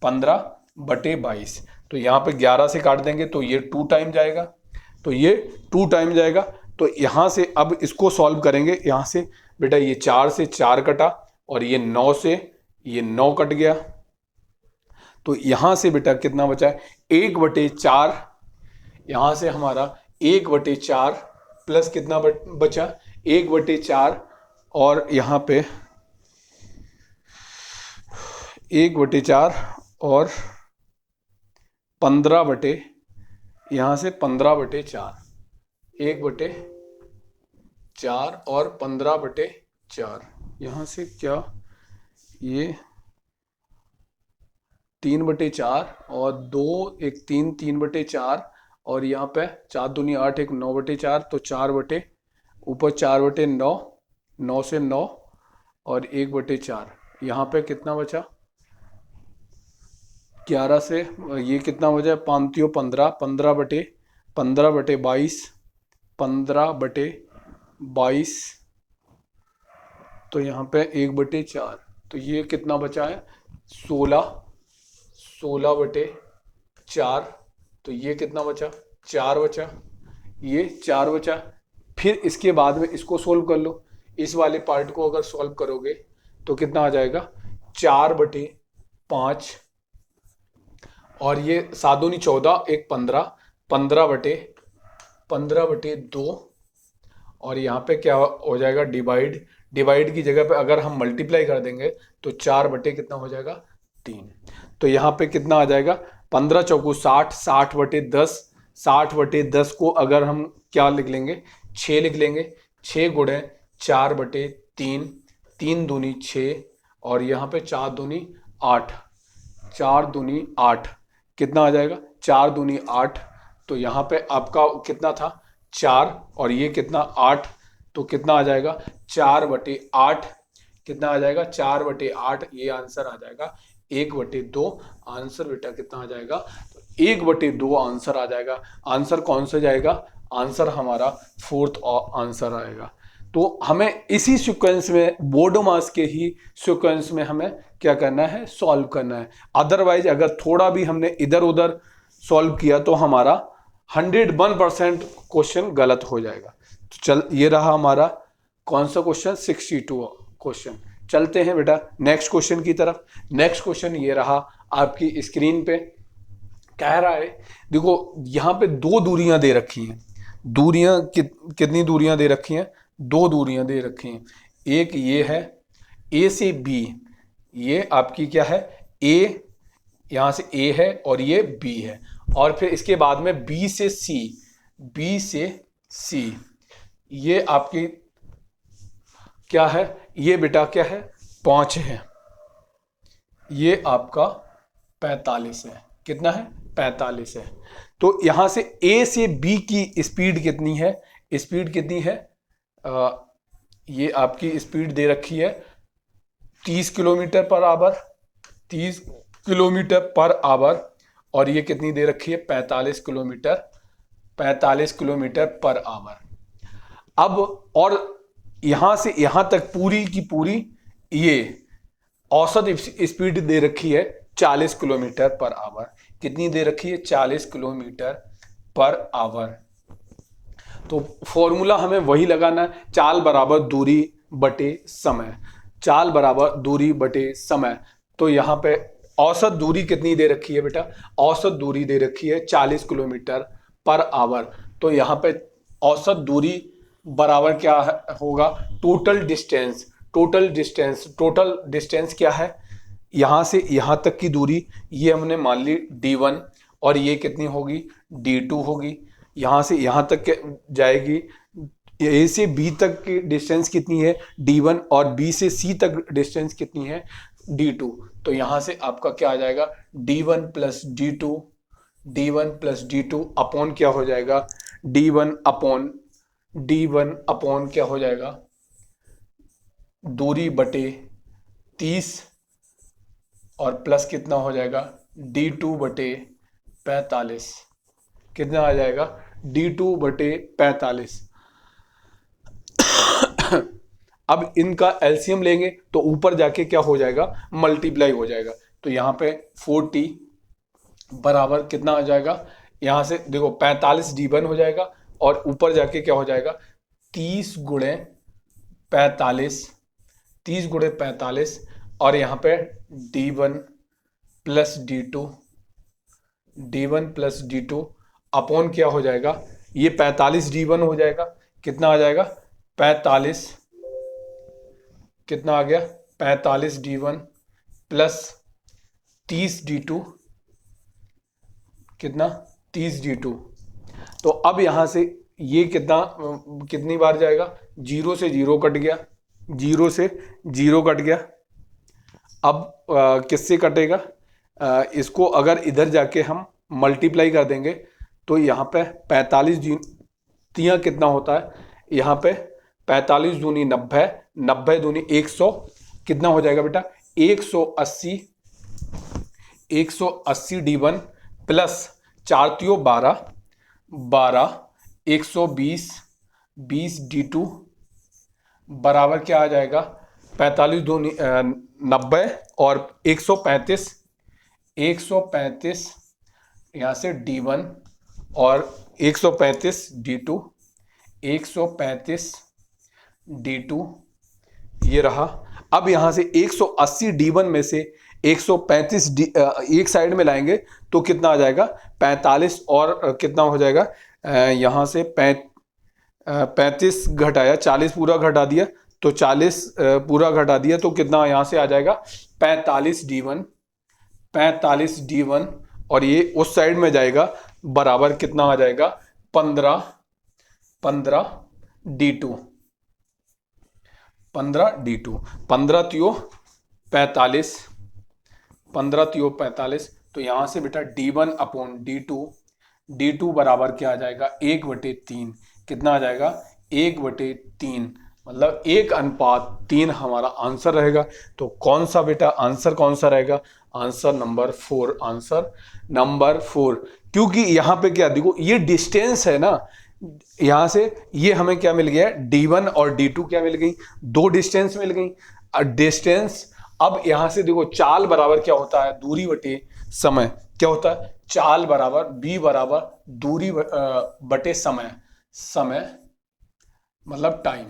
15 बटे 22। तो यहाँ पे 11 से काट देंगे तो ये 2 टाइम जाएगा, तो ये 2 टाइम जाएगा। तो यहाँ से अब इसको सॉल्व करेंगे, यहाँ से बेटा ये 4 से 4 कटा और ये 9 से ये 9 कट गया। तो यहाँ से बेटा कितना बचा है 1 बटे 4, यहाँ से हमारा 1 बटे 4 प्लस कितना बचा 1 बटे 4, और यहाँ पे 1 बटे 4 और 15 बटे, यहाँ से 15 बटे 4, 1 बटे 4 और 15 बटे 4, यहाँ से क्या ये 3 बटे 4 और 2 एक 3, 3 बटे 4, और यहाँ पे 4 दूनी 8 एक 9 बटे 4, तो 4 बटे ऊपर 4 बटे 9, 9 से 9 और 1 बटे 4, यहाँ पे कितना बचा 11 से ये कितना बचा 5 15, 15 बटे 22, 15 बटे 22, तो यहाँ पे 1 बटे 4, तो ये कितना बचा है 16, 16 बटे 4, तो ये कितना बचा 4 बचा, ये 4 बचा। फिर इसके बाद में इसको सोल्व कर लो, इस वाले पार्ट को अगर सॉल्व करोगे तो कितना आ जाएगा 4 बटे 5, और ये 7 दूनी 14 एक 15, 15 बटे 2, और यहाँ पे क्या हो जाएगा डिवाइड की जगह पे अगर हम मल्टीप्लाई कर देंगे तो 4 बटे कितना हो जाएगा 3। तो यहाँ पे कितना आ जाएगा 15 चौको 60, 60 बटे 10, 60 बटे 10 को अगर हम क्या लिख लेंगे 6 लिख लेंगे, 6 गुणे 4 बटे 3, 3 दूनी 6, और यहाँ पे 4 दूनी 8, 4 दूनी 8 कितना आ जाएगा 4 दूनी 8, तो यहाँ पे आपका कितना था 4 और ये कितना 8, तो कितना आ जाएगा 4 बटे 8, कितना आ जाएगा 4 बटे 8, ये आंसर आ जाएगा 1 बटे 2। आंसर बेटा कितना आ जाएगा, तो 1 बटे 2 आंसर आ जाएगा। आंसर कौन सा जाएगा, आंसर हमारा 4th आंसर आएगा। तो हमें इसी सीक्वेंस में बोर्ड मास के ही सीक्वेंस में हमें क्या करना है, सॉल्व करना है। अदरवाइज अगर थोड़ा भी हमने इधर उधर सॉल्व किया तो हमारा 101% क्वेश्चन गलत हो जाएगा। तो चल ये रहा हमारा कौन सा क्वेश्चन 62 क्वेश्चन। चलते हैं बेटा नेक्स्ट क्वेश्चन की तरफ। नेक्स्ट क्वेश्चन ये रहा आपकी स्क्रीन पे, कह रहा है देखो यहाँ पे 2 दूरियां दे रखी हैं। दूरियां कितनी दूरियां दे रखी हैं, 2 दूरियां दे रखी हैं। एक ये है ए से बी, ये आपकी क्या है ए, यहाँ से ए है और ये बी है, और फिर इसके बाद में बी से सी, बी से सी, ये आपकी क्या है, ये बेटा क्या है पहुंचे हैं, ये आपका 45 है। कितना है? 45 है। तो यहां से ए से बी की स्पीड कितनी है? स्पीड कितनी है? ये आपकी स्पीड दे रखी है 30 kilometre per hour, 30 kilometre per hour, और ये कितनी दे रखी है? 45 किलोमीटर, 45 किलोमीटर पर आवर। अब और यहां से यहां तक पूरी की पूरी ये औसत स्पीड दे रखी है 40 किलोमीटर पर आवर। कितनी दे रखी है? 40 किलोमीटर पर आवर। तो फॉर्मूला हमें वही लगाना है, चाल बराबर दूरी बटे समय। चाल बराबर दूरी बटे समय। तो यहाँ पे औसत दूरी कितनी दे रखी है बेटा? औसत दूरी दे रखी है 40 किलोमीटर पर आवर। तो यहाँ पे औसत दूरी बराबर क्या होगा? Total distance. Total distance, total distance क्या है? यहाँ से यहाँ तक की दूरी ये हमने मान ली d1, और ये कितनी होगी? d2 होगी। यहाँ से यहाँ तक जाएगी, ए से बी तक की डिस्टेंस कितनी है? d1, और बी से सी तक डिस्टेंस कितनी है? d2। तो यहाँ से आपका क्या आ जाएगा? d1 plus d2, d1 plus d2 upon क्या हो जाएगा? d1 अपॉन क्या हो जाएगा? दूरी बटे 30, और प्लस कितना हो जाएगा? d2 बटे 45। कितना आ जाएगा? d2 बटे 45। अब इनका एलसीएम लेंगे तो ऊपर जाके क्या हो जाएगा? मल्टीप्लाई हो जाएगा। तो यहाँ पे 40 बराबर कितना आ जाएगा? यहाँ से देखो 45 d1 हो जाएगा, और ऊपर जाके क्या हो जाएगा? 30 गुणे 45, 30 गुणे 45, और यहाँ पे d1 plus d2, d1 plus d2 upon क्या हो जाएगा? ये 45 d1 हो जाएगा। कितना आ जाएगा? 45, कितना आ गया? 45 d1 प्लस 30 d2, कितना? 30 d2। तो अब यहां से ये कितनी बार जाएगा? 0 से 0 कट गया, 0 से 0 कट गया। अब किससे कटेगा? इसको अगर इधर जाके हम मल्टीप्लाई कर देंगे तो यहाँ पे 45 तियां कितना होता है? यहाँ पे 45 दूनी 90, 90 दूनी 100, कितना हो जाएगा बेटा? 180, 180 d1 प्लस 4 तियो 12, 12, 120, 20 d2 बराबर क्या आ जाएगा? 45 दूनी 90 और 135, 135 यहाँ से d1 और 135 d2, 135 d2 ये रहा। अब यहाँ से 180 d1 में से 135 एक साइड में लाएंगे तो कितना आ जाएगा? 45, और कितना हो जाएगा? यहाँ से 35 घटाया, 40 पूरा घटा दिया, तो 40 पूरा घटा दिया, तो कितना यहाँ से आ जाएगा? 45 d1, 45 d1, और ये उस साइड में जाएगा, बराबर कितना आ जाएगा? 15, 15 d2, 15 d2, 15 तियो 45, 15 तियो 45। तो यहां से बेटा d1 अपॉन d2, d2 बराबर क्या आ जाएगा? 1/3। कितना आ जाएगा? 1/3, मतलब 1:3 हमारा आंसर रहेगा। तो कौन सा बेटा आंसर कौन सा रहेगा? Answer number 4, answer number 4। क्योंकि यहाँ पे क्या देखो, ये डिस्टेंस है ना, यहाँ से ये हमें क्या मिल गया? d1 और d2 क्या मिल गई? दो डिस्टेंस मिल गई। डिस्टेंस, अब यहां से देखो चाल बराबर क्या होता है? दूरी बटे समय। क्या होता है? चाल बराबर b बराबर दूरी बटे समय, समय मतलब टाइम।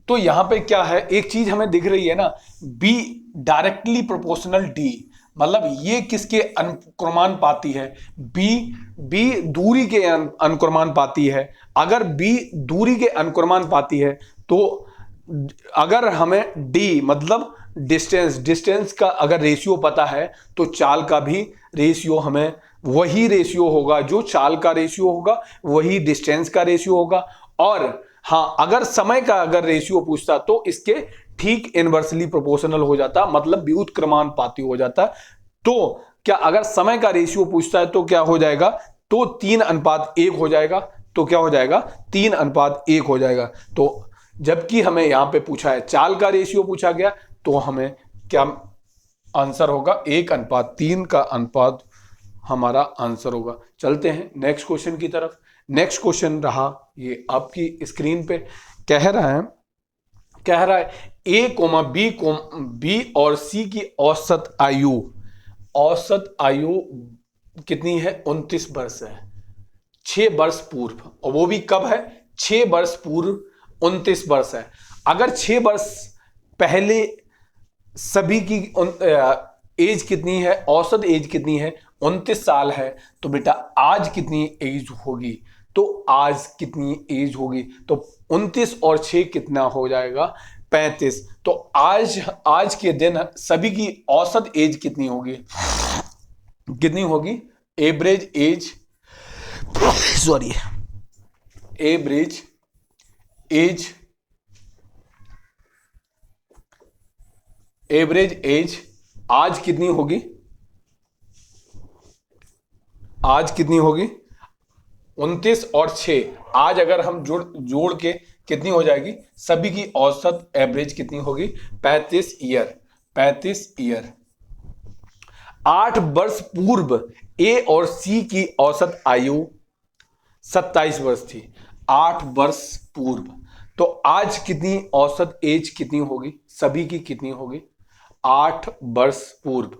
तो यहां पे क्या है, एक चीज हमें दिख रही है ना, b डायरेक्टली प्रोपोर्शनल d, मतलब ये किसके अनुक्रमानुपाती है? b दूरी के अनुक्रमानुपाती है। अगर b दूरी के अनुक्रमानुपाती है तो अगर हमें d मतलब डिस्टेंस का अगर रेशियो पता है तो चाल का भी रेशियो हमें वही रेशियो होगा, जो चाल का रेशियो होगा वही डिस्टेंस का रेशियो होगा। और हाँ, अगर समय का अगर रेशियो पूछता तो इसके ठीक इनवर्सली प्रोपोर्शनल हो जाता, मतलब व्युत्क्रमानुपाती हो जाता। तो क्या अगर समय का रेशियो पूछता है तो क्या हो जाएगा, तो 3:1 हो जाएगा। तो क्या हो जाएगा, 3:1 हो जाएगा। तो जबकि हमें यहां पे पूछा है चाल का रेशियो पूछा गया, तो हमें क्या आंसर होगा, 1:3 का अनुपात हमारा आंसर होगा। चलते हैं नेक्स्ट क्वेश्चन की तरफ। नेक्स्ट क्वेश्चन रहा ये आपकी स्क्रीन पे, कह रहा है ए कोमा बी और सी की औसत आयु कितनी है, 29 वर्ष है। 6 वर्ष पूर्व, और वो भी कब है, 6 वर्ष पूर्व 29 वर्ष है। अगर 6 वर्ष पहले सभी की एज कितनी है, औसत एज कितनी है, 29 साल है, तो बेटा आज कितनी एज होगी, तो आज कितनी एज होगी, तो 29 और 6 कितना हो जाएगा, 35। तो आज के दिन सभी की औसत एज कितनी होगी, average age, sorry, average age आज कितनी होगी, 29 और 6, आज अगर हम जोड़ के कितनी हो जाएगी, सभी की औसत एवरेज कितनी होगी, 35 ईयर। 8 वर्ष पूर्व ए और सी की औसत आयु 27 वर्ष थी, 8 वर्ष पूर्व। तो आज कितनी औसत एज कितनी होगी, सभी की कितनी होगी, 8 वर्ष पूर्व।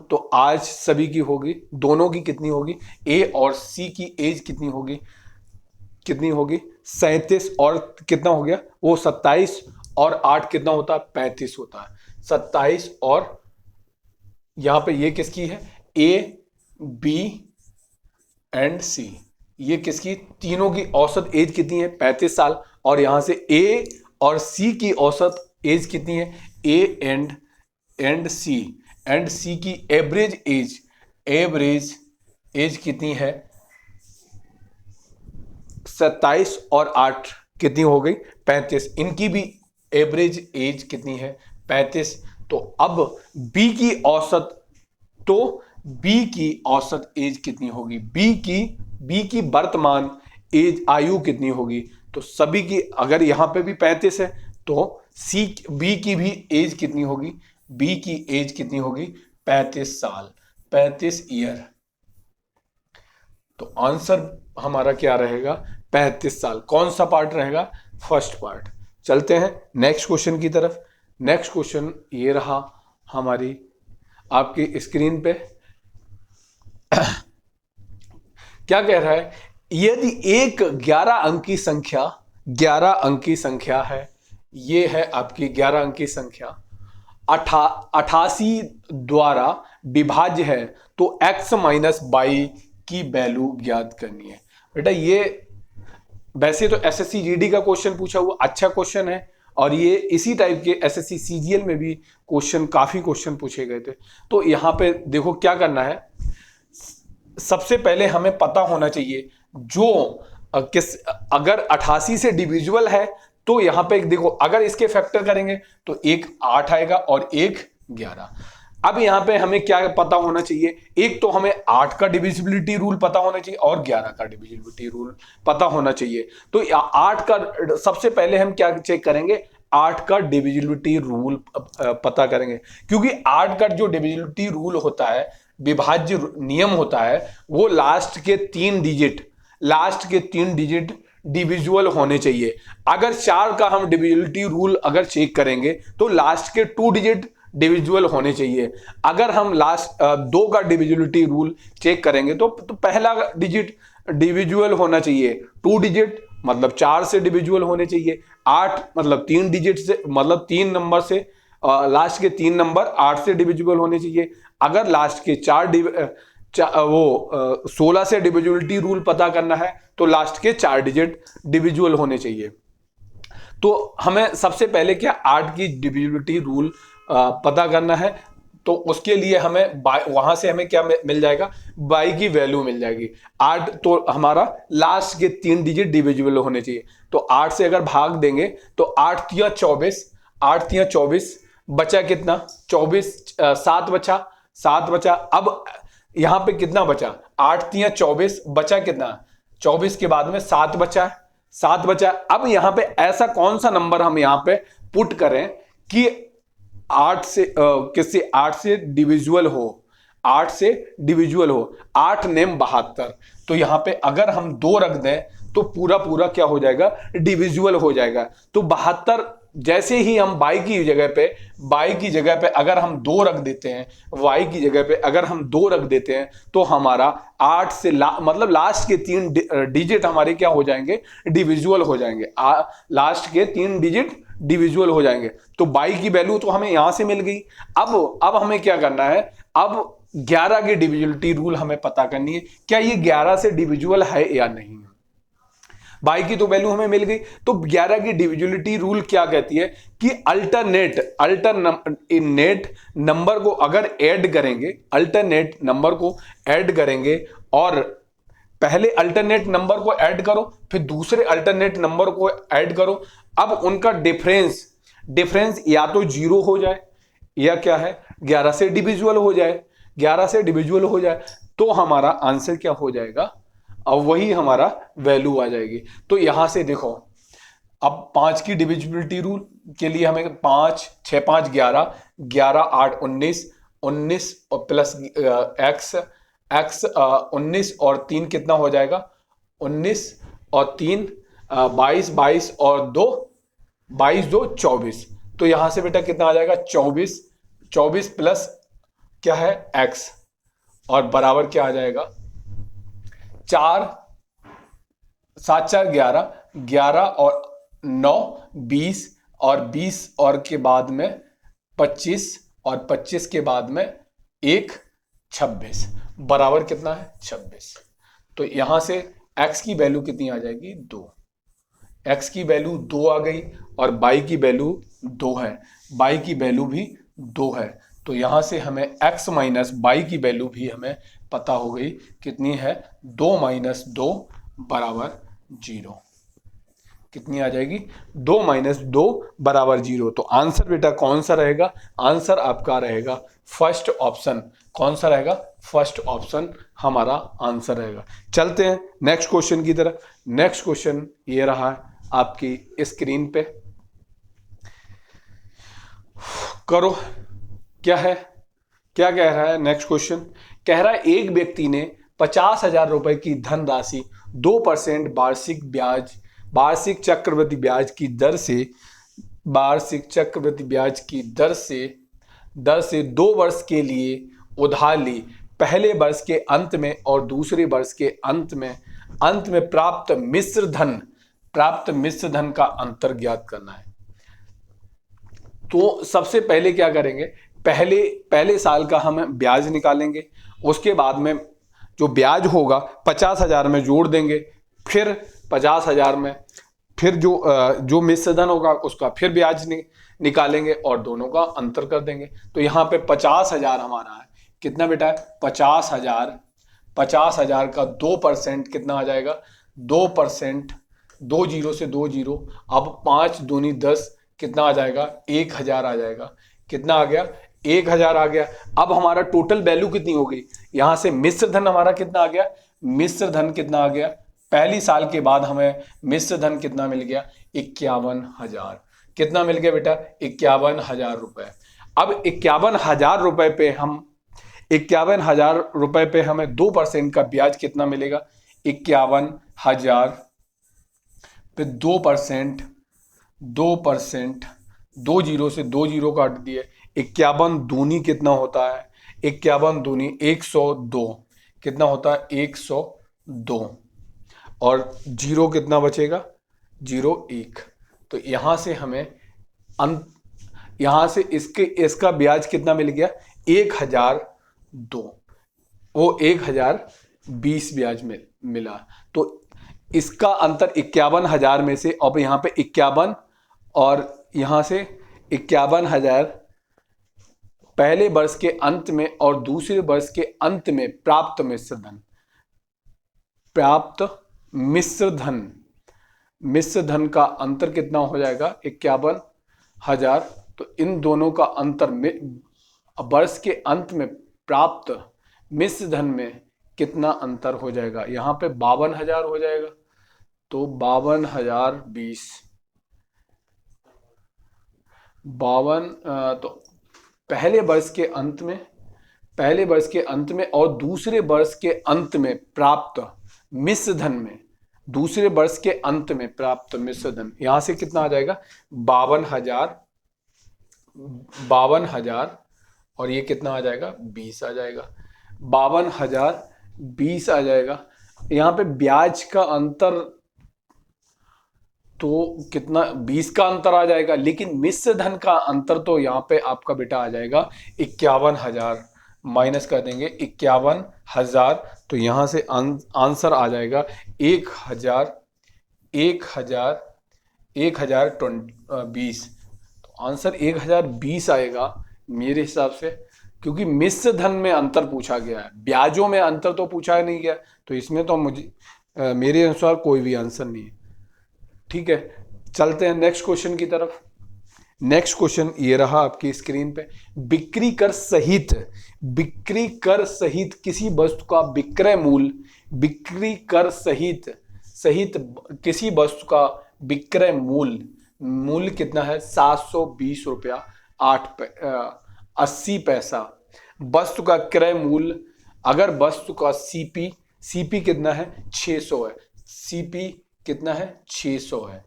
तो आज सभी की होगी, दोनों की कितनी होगी, ए और सी की एज कितनी होगी, 37, और कितना हो गया वो 27, और 8 कितना होता है, 35 होता है। 27 और यहां पे ये किसकी है, ए बी एंड सी, ये किसकी, तीनों की औसत एज कितनी है, 35 साल। और यहां से ए और सी की औसत एज कितनी है, ए एंड सी की एवरेज एज कितनी है, 27 और 8 कितनी हो गई, 35। इनकी भी एवरेज एज कितनी है, 35। तो अब बी की औसत एज कितनी होगी, बी की वर्तमान एज आयु कितनी होगी, तो सभी की अगर यहां पे भी 35 है, तो बी की भी एज कितनी होगी, 35 साल, 35 ईयर। तो आंसर हमारा क्या रहेगा, 35 साल। कौन सा पार्ट रहेगा, फर्स्ट पार्ट। चलते हैं नेक्स्ट क्वेश्चन की तरफ। नेक्स्ट क्वेश्चन ये रहा हमारी आपकी स्क्रीन पे। क्या कह रहा है, यदि एक 11 अंक की संख्या है, ये है आपकी 11 अंक की संख्या, 88 द्वारा विभाज्य है, तो x माइनस वाई की वैल्यू ज्ञात करनी है। बेटा ये वैसे तो एसएससी जीडी का क्वेश्चन पूछा हुआ अच्छा क्वेश्चन है, और ये इसी टाइप के एसएससी सीजीएल में भी काफी क्वेश्चन पूछे गए थे। तो यहां पे देखो क्या करना है, सबसे पहले हमें पता होना चाहिए अगर 88 से डिविजिबल है, तो यहां पे देखो अगर इसके फैक्टर करेंगे तो एक 8 आएगा और एक 11। अब यहां पे हमें क्या पता होना चाहिए, एक तो हमें 8 का डिविजिबिलिटी रूल पता होना चाहिए और 11 का डिविजिबिलिटी रूल पता होना चाहिए। तो 8 का सबसे पहले हम क्या चेक करेंगे, 8 का डिविजिबिलिटी रूल पता करेंगे, क्योंकि 8 का जो डिविजिबिलिटी रूल होता है, विभाज्य नियम होता है, वो लास्ट के 3 डिजिट डिविजुअल होने चाहिए। अगर 4 का हम डिविजिबिलिटी रूल अगर चेक करेंगे तो लास्ट के 2 डिजिट डिविजुअल होने चाहिए। अगर हम लास्ट 2 का डिविजिबिलिटी रूल चेक करेंगे तो पहला डिजिट डिविजुअल होना चाहिए, 2 डिजिट मतलब 4 से डिविजुअल होने चाहिए, 8 मतलब 3 डिजिट से, मतलब 3 नंबर से लास्ट के 3 नंबर 8 से डिविजिबल होने चाहिए। अगर लास्ट के 16 से डिविजिबिलिटी रूल पता करना है तो लास्ट के 4 डिजिट डिविजुअल होने चाहिए। तो हमें सबसे पहले क्या 8 की डिविजिबिलिटी रूल पता करना है, तो उसके लिए हमें वहां से हमें क्या मिल जाएगा, बाई की वैल्यू मिल जाएगी। 8 तो हमारा लास्ट के 3 डिजिट डिविजिबल होने चाहिए, तो 8 से अगर भाग देंगे तो 8 या 24, 8 तिया 24, बचा कितना 24, 7 बचा, 7 बचा। अब यहां पे कितना बचा, 8 तिया 24, बचा कितना 24 के बाद में 7 बचा, 7 बचा। अब यहां पे ऐसा कौन सा नंबर हम यहां पे पुट करें कि 8 से किससे 8 से डिविजुअल हो, 8 से डिविजुअल हो। 8 नेम 72, तो यहां पे अगर हम 2 रख दें तो पूरा पूरा क्या हो जाएगा, डिविजुअल हो जाएगा। तो 72 जैसे ही हम y की जगह पे अगर हम 2 रख देते हैं, y की जगह पे अगर हम 2 रख देते हैं, तो हमारा 8 से मतलब लास्ट के 3 डिजिट हमारे क्या हो जाएंगे, डिविजुअल हो जाएंगे। लास्ट के 3 डिजिट डिविजुअल हो जाएंगे। तो y की वैल्यू तो हमें यहां से मिल गई। अब हमें क्या करना है, अब 11 की डिविजिबिलिटी रूल हमें पता करनी है, क्या ये 11 से डिविजुअल है या नहीं। y की तो वैल्यू हमें मिल गई, तो 11 की डिविजिबिलिटी रूल क्या कहती है कि अल्टरनेट नंबर को अगर ऐड करेंगे, अल्टरनेट नंबर को ऐड करेंगे और पहले अल्टरनेट नंबर को ऐड करो, फिर दूसरे अल्टरनेट नंबर को ऐड करो। अब उनका डिफरेंस या तो 0 हो जाए या क्या है 11 से डिविजुअल हो जाए, 11 से डिविजुअल हो जाए, तो हमारा आंसर क्या हो जाएगा, अब वही हमारा वैल्यू आ जाएगी। तो यहां से देखो, अब 5 की डिविजिबिलिटी रूल के लिए हमें 5 6 5 11, 11 8 19, 19 और प्लस x 19 और 3 कितना हो जाएगा, 19 और 3 22, 22 और 2 22 2 24। तो यहां से बेटा कितना आ जाएगा 24, 24 प्लस क्या है x और बराबर क्या आ जाएगा 4 7 4 11, 11 और 9 20 और 20 और के बाद में 25 और 25 के बाद में 1 26 बराबर कितना है 26। तो यहां से x की वैल्यू कितनी आ जाएगी 2, x की वैल्यू 2 आ गई और y की वैल्यू 2 है, y की वैल्यू भी 2 है। तो यहां से हमें x माइनस y की वैल्यू भी हमें पता हो गई, कितनी है 2 माइनस 2 बराबर 0। कितनी आ जाएगी 2 माइनस 2 बराबर 0। तो आंसर बेटा कौन सा रहेगा, आंसर आपका रहेगा फर्स्ट ऑप्शन। कौन सा रहेगा, फर्स्ट ऑप्शन हमारा आंसर रहेगा। चलते हैं नेक्स्ट क्वेश्चन की तरफ। नेक्स्ट क्वेश्चन ये रहा है आपकी स्क्रीन पे, करो क्या है, क्या कह रहा है नेक्स्ट क्वेश्चन। कह रहा है एक व्यक्ति ने 50,000 रुपए की धनराशि 2% वार्षिक चक्रवृद्धि ब्याज की दर से 2 वर्ष के लिए उधार ली। पहले वर्ष के अंत में और दूसरे वर्ष के अंत में प्राप्त मिश्र धन का अंतर ज्ञात करना है। तो सबसे पहले क्या करेंगे, पहले साल का हम ब्याज निकालेंगे, उसके बाद में जो ब्याज होगा 50,000 में जोड़ देंगे, फिर 50,000 में फिर जो मिश्रधन होगा उसका फिर ब्याज निकालेंगे और दोनों का अंतर कर देंगे। तो यहाँ पे 50,000 हमारा है, कितना बेटा है 50,000 का 2% कितना आ जाएगा 2%, 2 जीरो से 2 जीरो, अब 5 दूनी 10 कितना आ जाएगा 1,000 आ जाएगा। कितना आ गया 1,000 आ गया। अब हमारा टोटल वैल्यू कितनी हो गई, यहां से मिश्र धन हमारा कितना आ गया, मिश्र धन कितना आ गया, पहली साल के बाद हमें मिश्र धन कितना मिल गया 51,000। कितना मिल गया बेटा 51,000 रुपए। अब 51,000 रुपए पे हमें 2% का ब्याज कितना मिलेगा 51,000 पे 2%, 2 जीरो से 2 जीरो काट दिए, 51 दूनी कितना होता है 51 दूनी 102, कितना होता है 102 और जीरो कितना बचेगा 01। तो यहां से हमें यहां से इसका ब्याज कितना मिल गया 1,002, वो 1,020 ब्याज मिला। तो इसका अंतर 51,000 में से, अब यहां पे 51 और यहां से 51,000 पहले वर्ष के अंत में और दूसरे वर्ष के अंत में प्राप्त मिश्र धन का अंतर कितना हो जाएगा 51 हजार, तो इन दोनों का अंतर वर्ष के अंत में प्राप्त मिश्र धन में कितना अंतर हो जाएगा? यहाँ पे 52,000 हो जाएगा, तो 52,020, 52 तो पहले वर्ष के अंत में, पहले वर्ष के अंत में और दूसरे वर्ष के अंत में प्राप्त मिश्र धन में, दूसरे वर्ष के अंत में प्राप्त मिश्र धन, यहां से कितना आ जाएगा? 52,000, 52,000 और ये कितना आ जाएगा? 20 आ जाएगा, 52,020 आ जाएगा। यहाँ पे ब्याज का अंतर तो कितना? 20 का अंतर आ जाएगा, लेकिन मिश्र धन का अंतर तो यहाँ पे आपका बेटा आ जाएगा 51,000, माइनस कर देंगे 51,000, तो यहाँ से आंसर आ जाएगा 1,020, तो आंसर 1,020 आएगा मेरे हिसाब से, क्योंकि मिश्र धन में अंतर पूछा गया है, ब्याजों में अंतर तो पूछा नहीं गया, तो इसमें तो मुझे मेरे अनुसार कोई भी आंसर नहीं है। ठीक है, चलते हैं नेक्स्ट क्वेश्चन की तरफ। नेक्स्ट क्वेश्चन ये रहा आपकी स्क्रीन पे। बिक्री कर सहित, बिक्री कर सहित किसी वस्तु का विक्रय मूल्य, बिक्री कर सहित किसी वस्तु का विक्रय मूल्य कितना है? 720 रुपया 80 पैसा। वस्तु का क्रय मूल्य, अगर वस्तु का सीपी कितना है? 600 है, सीपी कितना है? 600 है।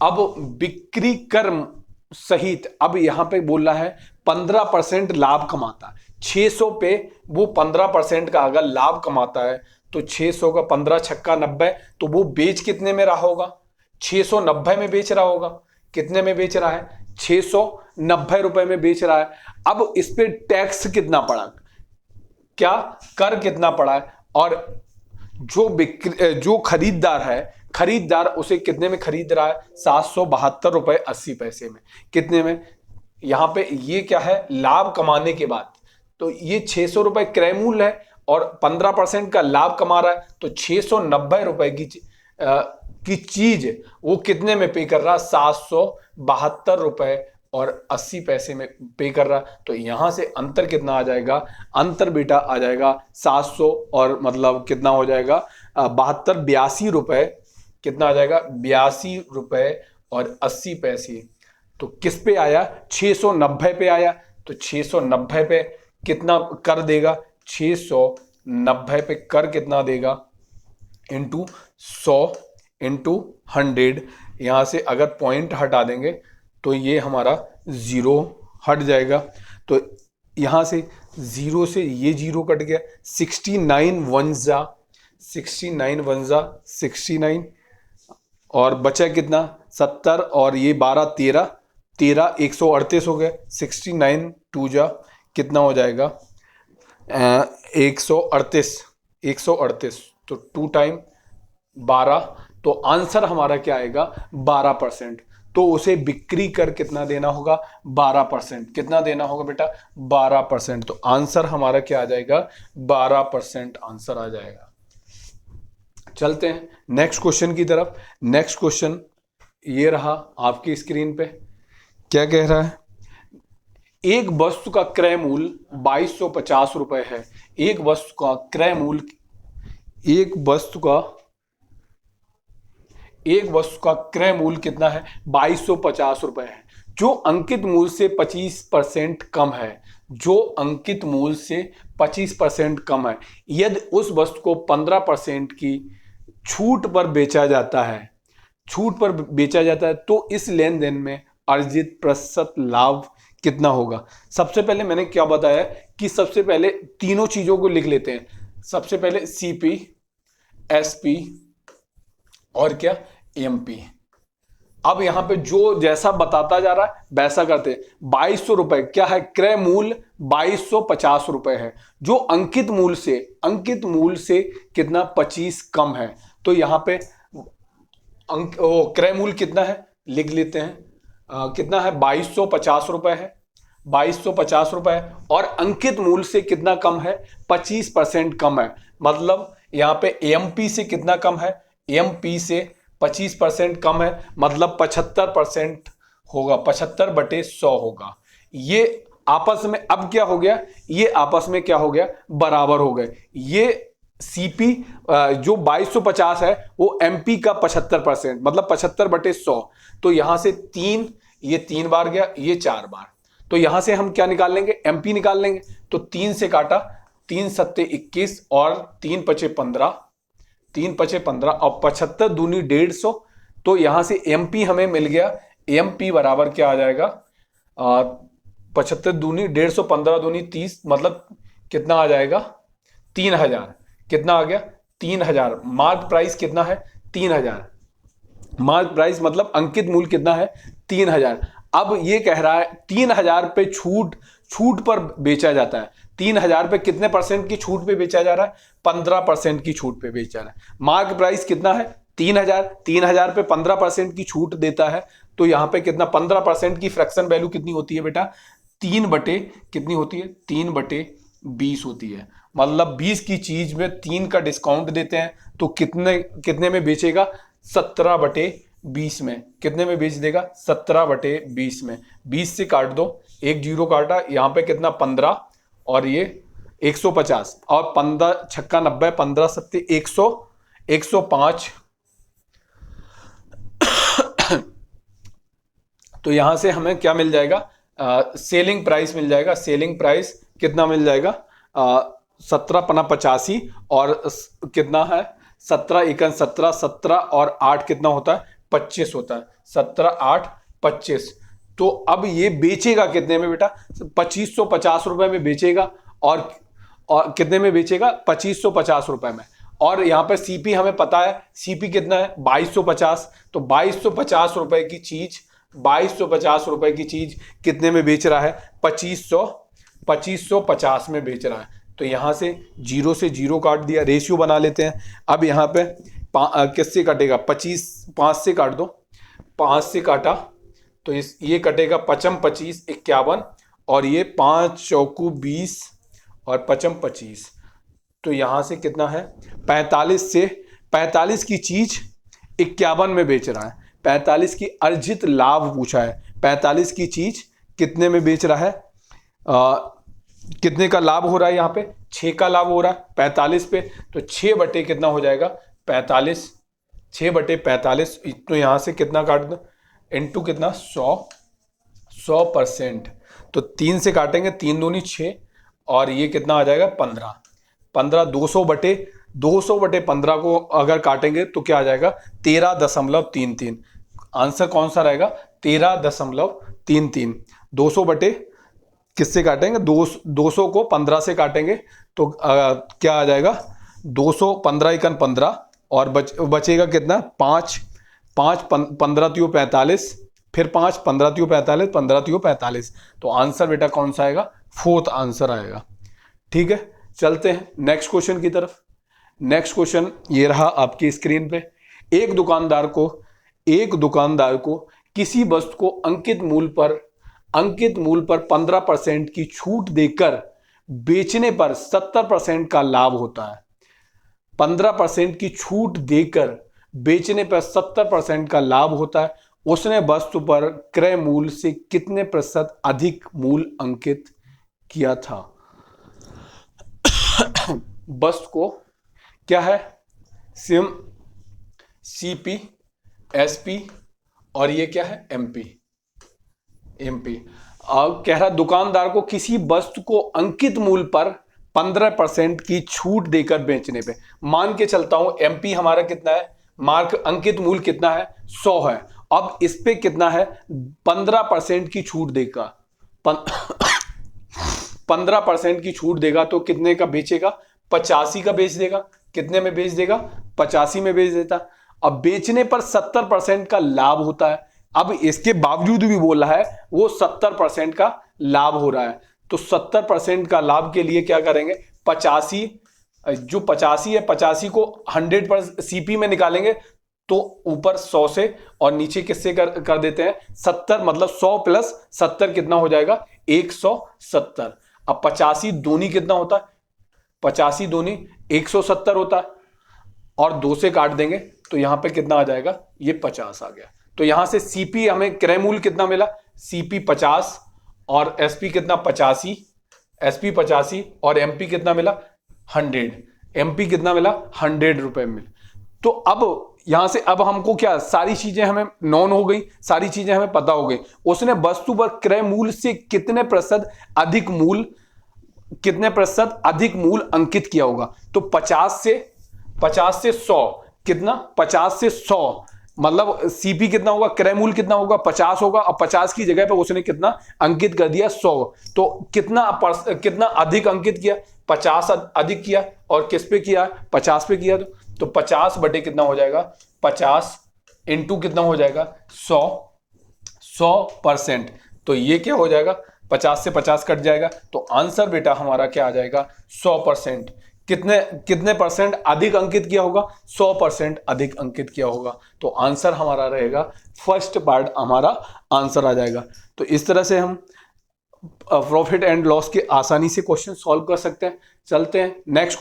अब बिक्री कर सहित, अब यहां पे बोल रहा है 15% लाभ कमाता है, 600 पे वो 15% का अगर लाभ कमाता है तो 600 का 15 छक्का 90, तो वो बेच कितने में रहा होगा? 690 में बेच रहा होगा। कितने में बेच रहा है? 690 रुपए में बेच रहा है। अब इस पे टैक्स कितना पड़ा, क्या कर कितना पड़ा है? और जो खरीददार है, खरीददार उसे कितने में खरीद रहा है? 772 रुपए 80 पैसे में। कितने में? यहां पे ये क्या है? लाभ कमाने के बाद, तो ये 600 रुपए क्रय मूल्य है और 15% का लाभ कमा रहा है, तो 690 रुपए की चीज वो कितने में पे कर रहा? 772 रुपए और 80 पैसे में पे कर रहा। तो यहां से अंतर कितना आ जाएगा? अंतर बेटा आ जाएगा 700 और मतलब कितना हो जाएगा? 82 रुपए, कितना आ जाएगा? 82 रुपए और 80 पैसे। तो किस पे आया? 690 पे आया, तो 690 पे कितना कर देगा? 690 पे कर कितना देगा? इंटू 100 इंटू 100, यहां से अगर पॉइंट हटा देंगे तो ये हमारा 0 हट जाएगा, तो यहां से 0 से ये 0 कट गया। 69 वन जा 69 और बचा कितना? 70 और ये 12 13 138 हो गया। 69 2 जा कितना हो जाएगा? 138, तो 2 टाइम 12, तो आंसर हमारा क्या आएगा? 12%। तो उसे बिक्री कर कितना देना होगा? 12%। कितना देना होगा बेटा? 12%। तो आंसर हमारा क्या आ जाएगा? 12% आंसर आ जाएगा। चलते हैं नेक्स्ट क्वेश्चन की तरफ। नेक्स्ट क्वेश्चन ये रहा आपकी स्क्रीन पे। क्या कह रहा है? एक वस्तु का क्रय मूल्य 2250 रुपए है। एक वस्तु का क्रय मूल्य, एक वस्तु का क्रय मूल्य कितना है? 2250 रुपए है, जो अंकित मूल्य से 25% कम है, जो अंकित मूल्य से 25% कम है। यदि उस वस्तु को 15% की छूट पर बेचा जाता है, तो इस लेन देन में अर्जित प्रतिशत लाभ कितना होगा? सबसे पहले मैंने क्या बताया कि सबसे पहले तीनों चीजों को लिख लेते हैं। सबसे पहले सीपी, एसपी और क्या? एमपी। अब यहां पे जो जैसा बताता जा रहा है वैसा करते हैं। 2200 रुपए क्या है? क्रय मूल्य 2250 रुपए है, जो अंकित मूल्य से कितना? 25 कम है। तो यहां पे क्रय मूल्य कितना है लिख लेते हैं। कितना है? 2250 रुपए है, 2250 रुपए है, और अंकित मूल्य से कितना कम है? 25% कम है। मतलब यहां पे एमपी से कितना कम है? एमपी से 25% कम है, मतलब 75% होगा, 75/100 होगा। ये आपस में अब क्या हो गया, ये आपस में क्या हो गया, बराबर हो गए। ये सीपी जो 2250 है वो एमपी का 75%, मतलब 75/100। तो यहां से 3, ये 3 बार गया, ये 4 बार। तो यहां से हम क्या निकाल लेंगे, एमपी निकाल लेंगे। तो 3 से काटा, 3 सत्ते 21 और 3 पचे 15, 3 पचे 15 और 75 दूनी 150। तो यहां से एमपी हमें मिल गया। एमपी बराबर क्या आ जाएगा, 75 दूनी 150, 15 दूनी 30, मतलब कितना आ जाएगा, 3000। कितना आ गया, 3000। मार्क प्राइस कितना है, 3000। मार्क प्राइस मतलब अंकित मूल्य कितना है, 3000। अब ये कह रहा है 3000 पे छूट पर बेचा जाता है। 3000 पे कितने परसेंट की छूट पे बेचा जा रहा है, 15% की छूट पे बेचा जा रहा है। मार्क प्राइस कितना है, 3000। 3000 पे 15% की छूट देता है। तो यहां पे कितना, 15% की फ्रैक्शन वैल्यू कितनी होती है बेटा, 3 बटे कितनी होती है, 3/20 होती है। मतलब 20 की चीज में 3 का डिस्काउंट देते हैं तो कितने कितने में बेचेगा, 17/20 में। कितने में बेच देगा, 17/20 में। 20 से काट दो, एक जीरो काटा, यहां पे कितना 15 और ये 150 और 15 छक्का 90, 15 सत्ते 100, 105। तो यहां से हमें क्या मिल जाएगा, सेलिंग प्राइस मिल जाएगा। सेलिंग प्राइस कितना मिल जाएगा, 17×85 और कितना है, 17×1 = 17 और 8 कितना होता है, 25 होता है। 17, 8, 25। तो अब ये बेचेगा कितने में बेटा, 2550 रुपए में बेचेगा। और कितने में बेचेगा, 2550 रुपए में। और यहां पर सीपी हमें पता है, सीपी कितना है, 2250। तो 2250 रुपए की चीज, 2250 रुपए की चीज कितने में बेच रहा है, 2550 में बेच रहा है। तो यहां से जीरो से जीरो काट दिया, रेशियो बना लेते हैं। अब यहां पे किससे कटेगा, 25, 5 से काट दो, 5 से काटा तो ये कटेगा 55, 25, 51 और ये 5 चौकू 20 और 55, 25। तो यहां से कितना है, 45 की चीज 51 में बेच रहा है। 45 की अर्जित लाभ पूछा है, 45 की चीज कितने में बेच रहा है, कितने का लाभ हो रहा है, यहाँ पे 6 का लाभ हो रहा है 45 पे। तो 6 बटे कितना हो जाएगा, 45, 6/45। तो यहां से कितना काट दो, इंटू कितना, 100%। तो 3 से काटेंगे, 3 दूनी 6 और ये कितना आ जाएगा, 15। 200/15 को अगर काटेंगे तो क्या आ जाएगा, 13.33। आंसर कौन सा रहेगा, 13.33। 200 बटे किससे काटेंगे, 200 को 15 से काटेंगे तो क्या आ जाएगा, 200, 15×1 = 15 और बचेगा कितना, 5, 15×3 = 45, फिर 5, 15×3 = 45, 15×3 = 45। तो आंसर बेटा कौन सा आएगा, 4th आंसर आएगा। ठीक है, चलते हैं नेक्स्ट क्वेश्चन की तरफ। नेक्स्ट क्वेश्चन ये रहा आपकी स्क्रीन पे। एक दुकानदार को किसी वस्तु को अंकित मूल्य पर 15% की छूट देकर बेचने पर 70% का लाभ होता है। 15% की छूट देकर बेचने पर 70% का लाभ होता है। उसने वस्तु पर क्रय मूल्य से कितने प्रतिशत अधिक मूल्य अंकित किया था। वस्तु को क्या है, सिम, सीपी, एसपी और ये क्या है, एमपी। अब कह रहा दुकानदार को किसी वस्तु को अंकित मूल्य पर 15% की छूट देकर बेचने पे, मान के चलता हूं एमपी हमारा कितना है, मार्क अंकित मूल्य कितना है, 100 है। अब इस पे कितना है, 15% की छूट देगा। 15% की छूट देगा तो कितने का बेचेगा, 85 का बेच देगा। कितने में बेच देगा, 85 में बेच देता। अब बेचने पर 70% का लाभ होता है। अब इसके बावजूद भी बोल रहा है वो 70% का लाभ हो रहा है। तो 70% का लाभ के लिए क्या करेंगे, 85, जो 85 है 85 को 100 पर सीपी में निकालेंगे तो ऊपर 100 से और नीचे किससे कर देते हैं, 70। मतलब 100 + 70 कितना हो जाएगा, 170। अब 85 दूनी कितना होता है, 85 दूनी 170 होता है और 2 से काट देंगे तो यहां पे कितना आ जाएगा, ये 50 आ गया। तो यहां से सीपी हमें क्रय मूल्य कितना मिला, सीपी 50 और एसपी कितना 85, एसपी 85 और एमपी कितना मिला 100, एमपी कितना मिला 100 रुपए मिले। तो अब यहां से अब हमको क्या, सारी चीजें हमें नॉन हो गई, सारी चीजें हमें पता हो गई। उसने वस्तु पर क्रय मूल्य से कितने प्रतिशत अधिक मूल्य, कितने प्रतिशत अधिक मूल्य अंकित किया होगा। तो 50 से 100 कितना, 50 से 100 मतलब सीपी कितना होगा, क्रय मूल्य कितना होगा 50 होगा, और 50 की जगह पर उसने कितना अंकित कर दिया 100। तो कितना अधिक अंकित किया, 50 अधिक किया, और किस पे किया 50 पे किया। तो 50 बटे कितना हो जाएगा, 50 इंटू कितना हो जाएगा 100%। तो ये क्या हो जाएगा, 50 से 50 कट जाएगा, तो आंसर बेटा हमारा क्या आ जाएगा 100%। कितने परसेंट अधिक अंकित किया होगा, 100% अधिक अंकित किया होगा। तो आंसर हमारा रहेगा फर्स्ट पार्ट, हमारा आंसर आ जाएगा। तो इस तरह से हम प्रॉफिट एंड लॉस के आसानी से क्वेश्चन सॉल्व कर सकते हैं। चलते हैं नेक्स्ट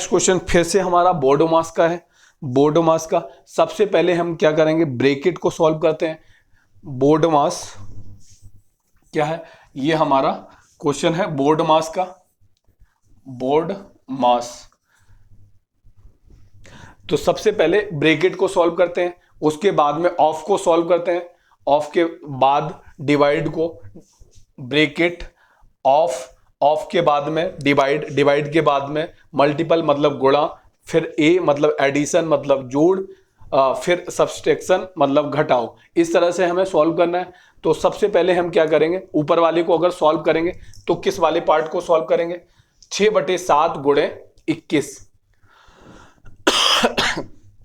क्वेश्चन फिर से हमारा बोर्ड मास का है। बोर्ड मास का सबसे पहले हम क्या करेंगे, ब्रैकेट को सॉल्व करते हैं। बोर्ड मास क्या है, ये हमारा क्वेश्चन है बोर्ड मास का, बोर्ड मास। तो सबसे पहले ब्रैकेट को सॉल्व करते हैं, उसके बाद में ऑफ को सॉल्व करते हैं, ऑफ के बाद डिवाइड को, ब्रैकेट ऑफ के बाद में डिवाइड के बाद में मल्टीपल मतलब गुणा, फिर ए मतलब एडिशन मतलब जोड़, फिर सब्सट्रैक्शन मतलब घटाओ। इस तरह से हमें सॉल्व करना है। तो सबसे पहले हम क्या करेंगे, ऊपर वाले को अगर सॉल्व करेंगे तो किस वाले पार्ट को सॉल्व करेंगे, 6/7 गुणे 21।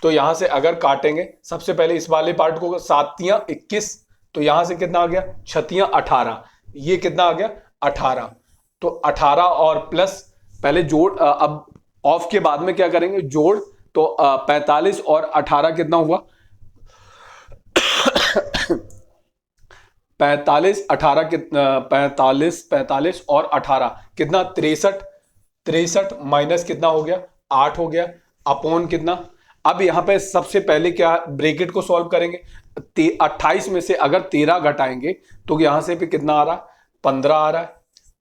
तो यहां से अगर काटेंगे सबसे पहले इस वाले पार्ट को, 7 × 21, तो यहां से कितना आ गया 6 × 18, ये कितना आ गया 18। तो 18 और प्लस पहले जोड़, अब ऑफ के बाद में क्या करेंगे जोड़, तो 45 और 18 कितना हुआ 45 और 18 कितना 63 माइनस कितना हो गया 8 हो गया, अपॉन कितना। अब यहां पे सबसे पहले क्या ब्रैकेट को सॉल्व करेंगे, 28 में से अगर 13 घटाएंगे तो यहां से भी कितना आ रहा है 15 आ रहा है,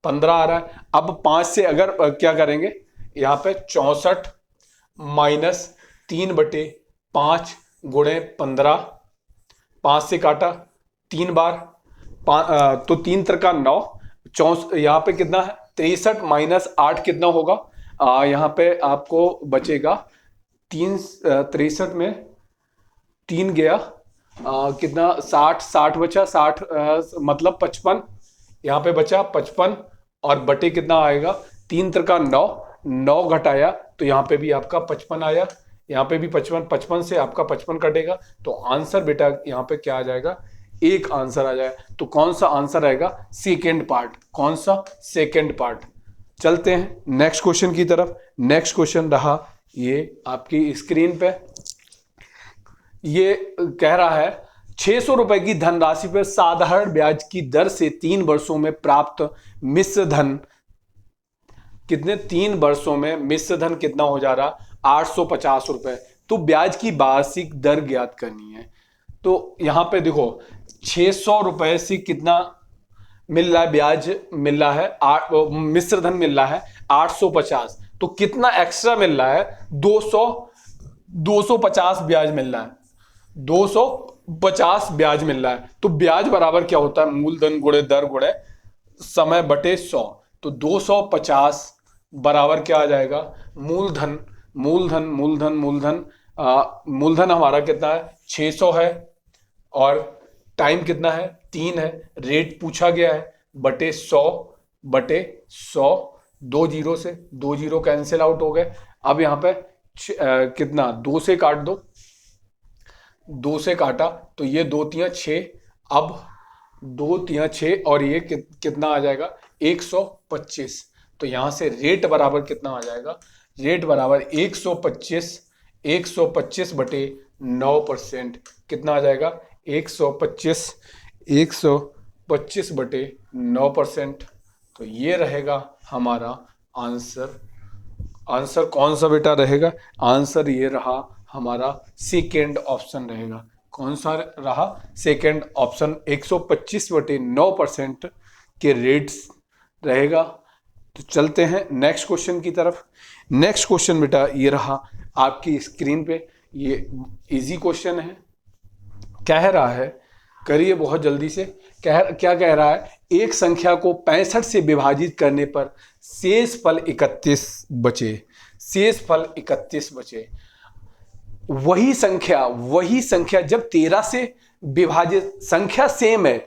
15 आ रहा है। अब 5 से अगर क्या करेंगे, यहां पे 64 माइनस 3/5 गुणे 15, 5 से काटा 3 बार, तो 3 त्रिका 9, यहाँ पे कितना है 63 माइनस 8 कितना होगा, यहाँ पे आपको बचेगा 63 में 3 गया, कितना 60 बचा, 60 मतलब 55, यहाँ पे बचा 55 और बटे कितना आएगा 3 त्रिका 9 घटाया तो यहाँ पे भी आपका 55 आया, यहाँ पे भी 55 से आपका 55 कटेगा। तो आंसर बेटा यहाँ पे क्या आ जाएगा, एक आंसर आ जाएगा। तो कौन सा आंसर आएगा, सेकेंड पार्ट। कौन सा, सेकेंड पार्ट। चलते हैं नेक्स्ट क्वेश्चन की तरफ। नेक्स्ट क्वेश्चन रहा ये आपकी स्क्रीन पे, ये कह रहा है 600 रुपए की धनराशि पर साधारण ब्याज की दर से 3 वर्षों में प्राप्त मिश्र धन कितने, 3 वर्षों में मिश्र धन कितना हो जा रहा 850 रुपए। तो ब्याज की वार्षिक दर ज्ञात करनी है। तो यहां पे देखो 600 रुपए से कितना मिल रहा है, ब्याज मिल रहा है, मिश्र धन मिल रहा है 850, तो कितना एक्स्ट्रा मिल रहा है 250 ब्याज मिल रहा है, 250 ब्याज मिल रहा है। तो ब्याज बराबर क्या होता है, मूलधन गुणे दर गुणे समय बटे 100। तो 250 बराबर क्या आ जाएगा, मूलधन मूलधन मूलधन मूलधन मूलधन हमारा कितना है 600 है, और टाइम कितना है 3 है, रेट पूछा गया है बटे 100 2 जीरो से 2 जीरो कैंसिल आउट हो गए। अब यहाँ पे कितना 2 से काट दो, 2 से काटा तो ये 2 3 6, अब 2 3 6 और ये कितना आ जाएगा 125। तो यहां से रेट बराबर कितना आ जाएगा, रेट बराबर 125 बटे 9%, कितना आ जाएगा 125 बटे 9%। तो ये रहेगा हमारा आंसर। आंसर कौन सा बेटा रहेगा, आंसर ये रहा हमारा सेकेंड ऑप्शन रहेगा। कौन सा रहा? सेकंड ऑप्शन 125/9% के रेट्स रहेगा। तो चलते हैं नेक्स्ट क्वेश्चन की तरफ। नेक्स्ट क्वेश्चन बेटा ये रहा आपकी स्क्रीन पे, ये इजी क्वेश्चन है। कह रहा है, करिए बहुत जल्दी से, क्या कह रहा है? एक संख्या को 65 से विभाजित करने पर शेष फल 31 बचे। शेष फल 31 बचे। वही संख्या जब 13 से विभाजित, संख्या सेम है,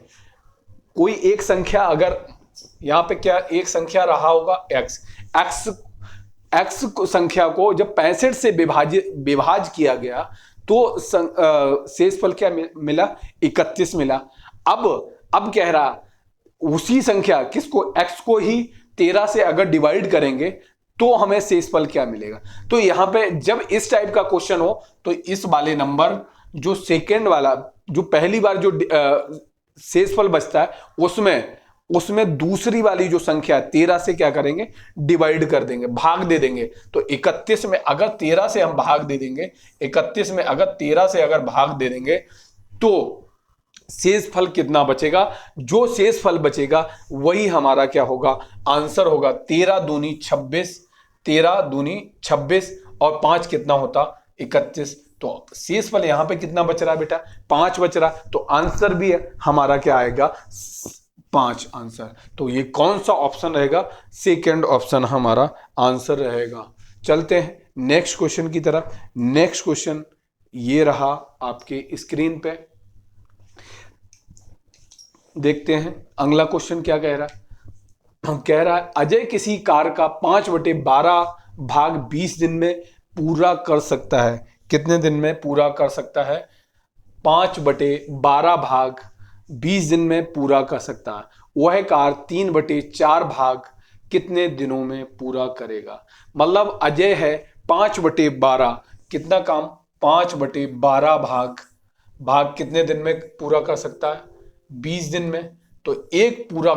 कोई एक संख्या, अगर यहां पे क्या एक संख्या रहा होगा एक्स संख्या को जब 65 से विभाज किया गया तो शेष फल क्या मिला? 31 मिला। अब कह रहा उसी संख्या किसको, एक्स को ही 13 से अगर डिवाइड करेंगे तो हमें शेषफल क्या मिलेगा। तो यहां पे जब इस टाइप का क्वेश्चन हो तो इस वाले नंबर, जो सेकेंड वाला, जो पहली बार जो शेषफल बचता है उसमें दूसरी वाली जो संख्या 13 से क्या करेंगे? डिवाइड कर देंगे, भाग दे देंगे। तो 31 में अगर 13 से हम भाग दे देंगे, 31 में अगर 13 से अगर भाग दे देंगे तो शेष फल कितना बचेगा? जो शेष फल बचेगा वही हमारा क्या होगा? आंसर होगा। 13 दूनी 26, 13 दूनी 26 और 5 कितना होता? 31। तो शेष फल यहां पे कितना बच रहा है बेटा? 5 बच रहा। तो आंसर भी हमारा क्या आएगा? 5 आंसर। तो ये कौन सा ऑप्शन रहेगा? सेकेंड ऑप्शन हमारा आंसर रहेगा। चलते हैं नेक्स्ट क्वेश्चन की तरफ। नेक्स्ट क्वेश्चन ये रहा आपके स्क्रीन पे, देखते हैं अगला क्वेश्चन क्या कह रहा है। कह रहा है अजय किसी कार का 5/12 भाग 20 दिन में पूरा कर सकता है। कितने दिन में पूरा कर सकता है? 5/12 भाग 20 दिन में पूरा कर सकता है। वह कार 3/4 भाग कितने दिनों में पूरा करेगा? मतलब अजय है 5/12, कितना काम? 5/12 भाग कितने दिन में पूरा कर सकता है? 20 दिन में। तो एक पूरा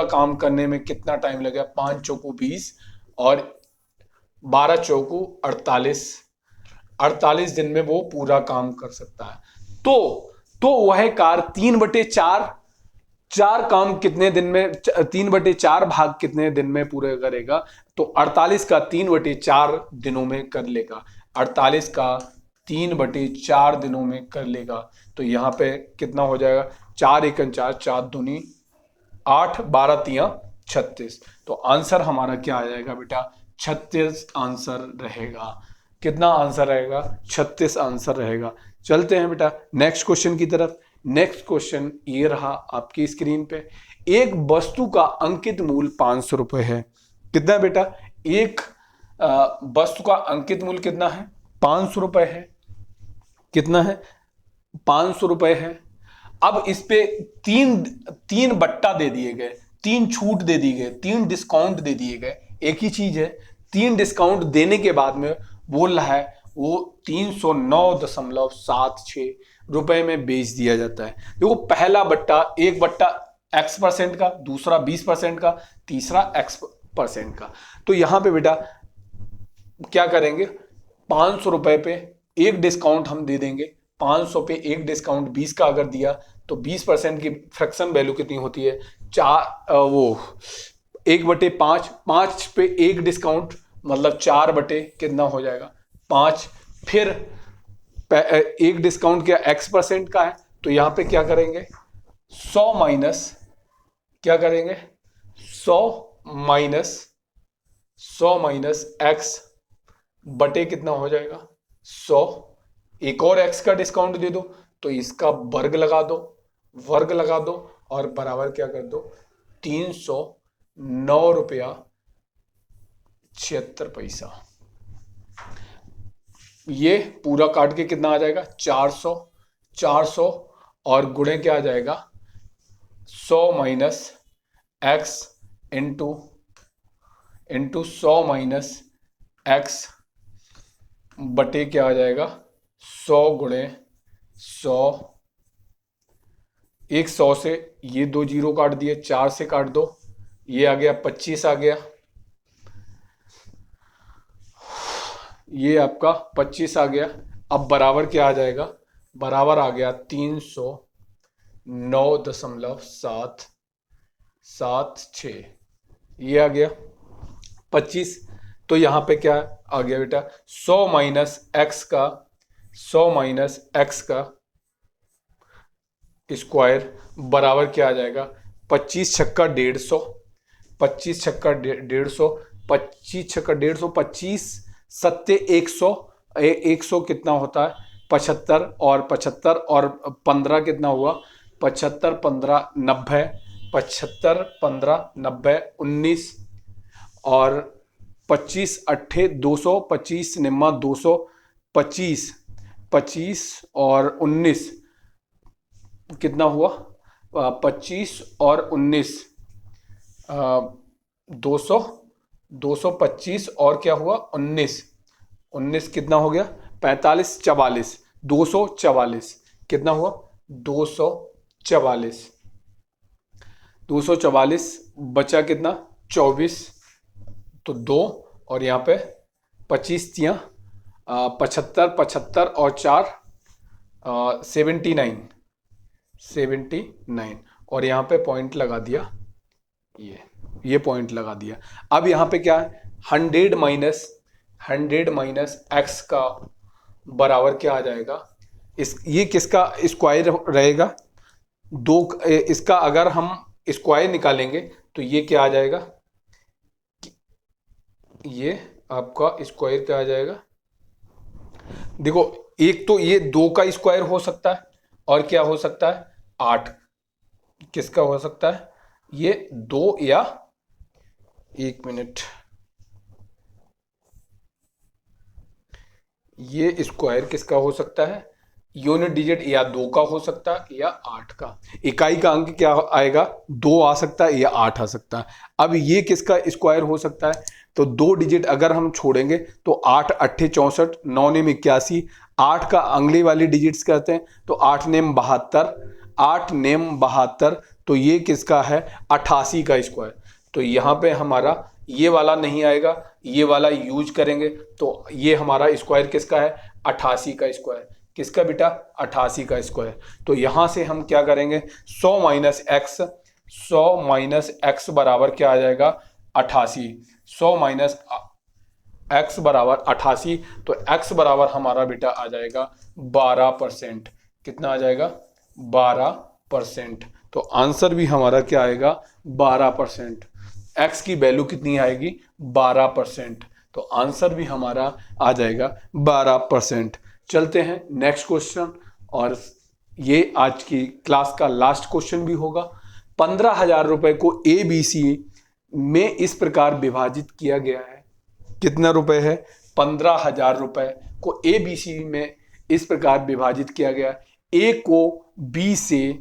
काम करने में कितना टाइम लगेगा? 5 चौको 20 और 12 चौको 48, 48 दिन में वो पूरा काम कर सकता है। तो वह कार 3/4 काम कितने दिन में, 3/4 भाग कितने दिन में पूरे करेगा? तो 48 का 3/4 दिनों में कर लेगा। 48 का 3/4 दिनों में कर लेगा। तो यहां पे कितना हो जाएगा? 4 × 4, 4 दूनी 8, 12 × 36। तो आंसर हमारा क्या आ जाएगा बेटा? 36 आंसर रहेगा। कितना आंसर रहेगा? 36 आंसर रहेगा। चलते हैं बेटा नेक्स्ट क्वेश्चन की तरफ। नेक्स्ट क्वेश्चन ये रहा आपकी स्क्रीन पे। एक वस्तु का अंकित मूल्य 500 रुपए है। कितना बेटा? एक वस्तु का अंकित मूल्य कितना है? 500 रुपए है। कितना है? 500 रुपए है। अब इस पे तीन बट्टा दे दिए गए, 3 छूट दे दी गए, 3 डिस्काउंट दे दिए गए। एक ही चीज है, 3 डिस्काउंट देने के बाद में बोल रहा है वो 309.76 रुपए में बेच दिया जाता है। देखो पहला बट्टा, एक बट्टा X% का, दूसरा 20% का, तीसरा X% का। तो यहां पे बेटा क्या करेंगे? 500 रुपए पे एक डिस्काउंट हम दे देंगे। 500 पे एक डिस्काउंट 20 का अगर दिया तो 20% की फ्रैक्शन वैल्यू कितनी होती है? 1/5, 5 पे एक डिस्काउंट मतलब 4 कितना हो जाएगा? 5। फिर एक डिस्काउंट क्या X% का है, तो यहां पे क्या करेंगे? 100 माइनस, क्या करेंगे? 100 माइनस X बटे कितना हो जाएगा? 100। एक और X का डिस्काउंट दे दो तो इसका वर्ग लगा दो, और बराबर क्या कर दो? 309 रुपया 76 पैसा। ये पूरा काट के कितना आ जाएगा? 400 और गुणे क्या आ जाएगा? 100 minus X into 100 minus X बटे क्या आ जाएगा? 100 गुणे 100। एक 100 से ये 2 जीरो काट दिए, 4 से काट दो, ये आ गया 25 आ गया, ये आपका 25 आ गया। अब बराबर क्या आ जाएगा? बराबर आ गया 309.776, ये आ गया 25। तो यहां पे क्या आ गया बेटा, 100 - x का स्क्वायर बराबर क्या आ जाएगा, 25 छक्का 150, 25 छक्का 150, 25 छक्का 150, 25 सत्ते 100, 100 कितना होता है 75, और 75 और 15 कितना हुआ, 75 15 90, 75 15 90 19, और 25 अट्ठे 200, 25 निम्मा 200, 25 25 और 19 कितना हुआ, 25 और 19, 200, 225 और क्या हुआ 19, 19 कितना हो गया 45 44, 244 कितना हुआ 244, 244 बचा कितना 24, तो 2, और यहाँ पे 25 तियाँ 75, 75 और 4 79, 79, और यहाँ पे पॉइंट लगा दिया, ये पॉइंट लगा दिया। अब यहाँ पे क्या है 100 माइनस x का बराबर क्या आ जाएगा, ये किसका स्क्वायर रहेगा, इसका अगर हम स्क्वायर निकालेंगे तो ये क्या आ जाएगा, ये आपका स्क्वायर क्या आ जाएगा, देखो एक तो ये 2 का स्क्वायर हो सकता है, और क्या हो सकता है 8, किसका हो सकता है ये 2, या 1 मिनट, ये स्क्वायर किसका हो सकता है, यूनिट डिजिट या 2 का हो सकता है या 8 का, इकाई का अंक क्या आएगा 2 आ सकता है या 8 आ सकता है। अब ये किसका स्क्वायर हो सकता है, तो 2 डिजिट अगर हम छोड़ेंगे तो 8 अट्ठे 64, 9 नेम 81, 8 का अगली वाली डिजिट्स कहते हैं तो 8 नेम 72, 8 नेम 72, तो ये किसका है 88 का स्क्वायर। तो यहाँ पे हमारा ये वाला नहीं आएगा, ये वाला यूज करेंगे, तो ये हमारा स्क्वायर किसका है 88 का स्क्वायर, किसका बेटा 88 का स्क्वायर। तो यहां से हम क्या करेंगे 100 माइनस एक्स बराबर क्या आ जाएगा 88, 100 माइनस एक्स बराबर 88, तो एक्स बराबर हमारा बेटा आ जाएगा 12%, कितना आ जाएगा 12%। तो आंसर भी हमारा क्या आएगा 12%, एक्स की वैल्यू कितनी आएगी 12%, तो आंसर भी हमारा आ जाएगा 12%। चलते हैं नेक्स्ट क्वेश्चन, और ये आज की क्लास का लास्ट क्वेश्चन भी होगा। 15,000 रुपए को ABC में इस प्रकार विभाजित किया गया है, कितना रुपए है 15,000 रुपए को ABC में इस प्रकार विभाजित किया गया, A को B से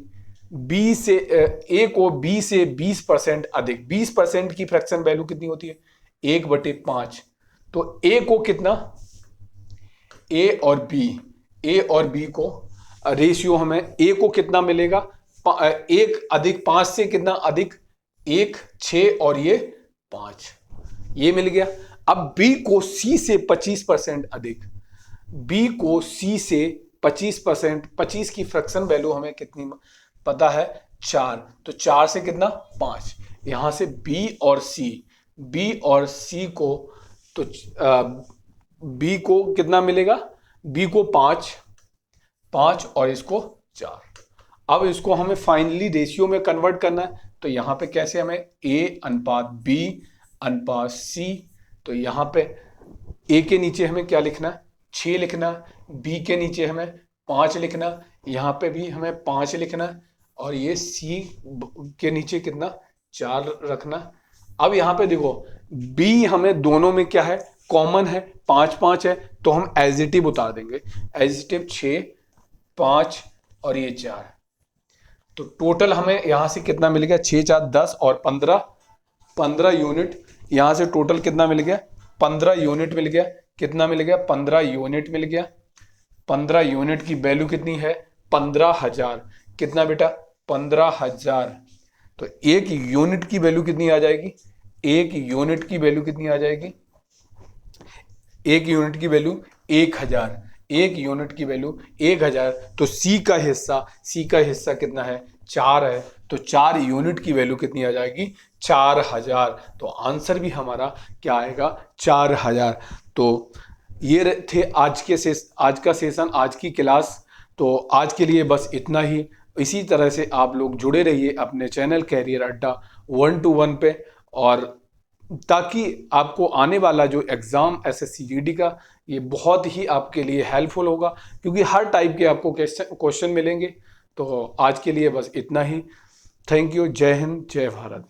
20% अधिक, 20% की फ्रैक्शन वैल्यू कितनी होती है 1/5, तो A को कितना, A और B को रेशियो हमें A को कितना मिलेगा 1 अधिक 5 से कितना अधिक 1 6 और ये 5, ये मिल गया। अब B को C से 25% अधिक, B को C से 25%, 25 की फ्रैक्शन वैल्यू हमें कितनी पता है 4, तो 4 से कितना 5, यहां से B और C को, तो B को कितना मिलेगा, B को 5 और इसको 4। अब इसको हमें फाइनली रेशियो में कन्वर्ट करना है, तो यहां पे कैसे हमें A/B/C, तो यहां पे A के नीचे हमें क्या लिखना है 6 लिखना है, B के नीचे हमें 5 लिखना है, यहां पे भी हमें 5 लिखना है, और ये C के नीचे कितना 4 रखना है। अब यहां पे देखो B हमें दोनों में क्या है कॉमन है 5 है, तो हम एजिटिव उतार देंगे, एजिटिव 6 5 और ये 4, तो टोटल हमें यहां से कितना मिल गया 6 4 10 और 15 यूनिट, यहां से टोटल कितना मिल गया 15 यूनिट मिल गया, कितना मिल गया 15 यूनिट मिल गया। 15 यूनिट की वैल्यू कितनी है 15,000, कितना बेटा 15,000, तो एक यूनिट की वैल्यू कितनी आ जाएगी, एक यूनिट की वैल्यू कितनी आ जाएगी, एक यूनिट की वैल्यू 1,000, एक यूनिट की वैल्यू 1000, तो सी का हिस्सा कितना है, 4 है, तो 4 यूनिट की वैल्यू कितनी आ जाएगी, 4000। तो आंसर भी हमारा क्या आएगा, 4000। तो ये थे आज का सेशन, आज की क्लास। तो आज के लिए बस इतना ही। इसी तरह से आप लोग जुड़े रहिए अपने चैनल कैरियर अड्डा 121 पे, और ताकि आपको आने वाला जो एग्ज़ाम एसएससी जीडी का, ये बहुत ही आपके लिए हेल्पफुल होगा, क्योंकि हर टाइप के आपको क्वेश्चन मिलेंगे। तो आज के लिए बस इतना ही। Thank you. जय हिंद, जय भारत।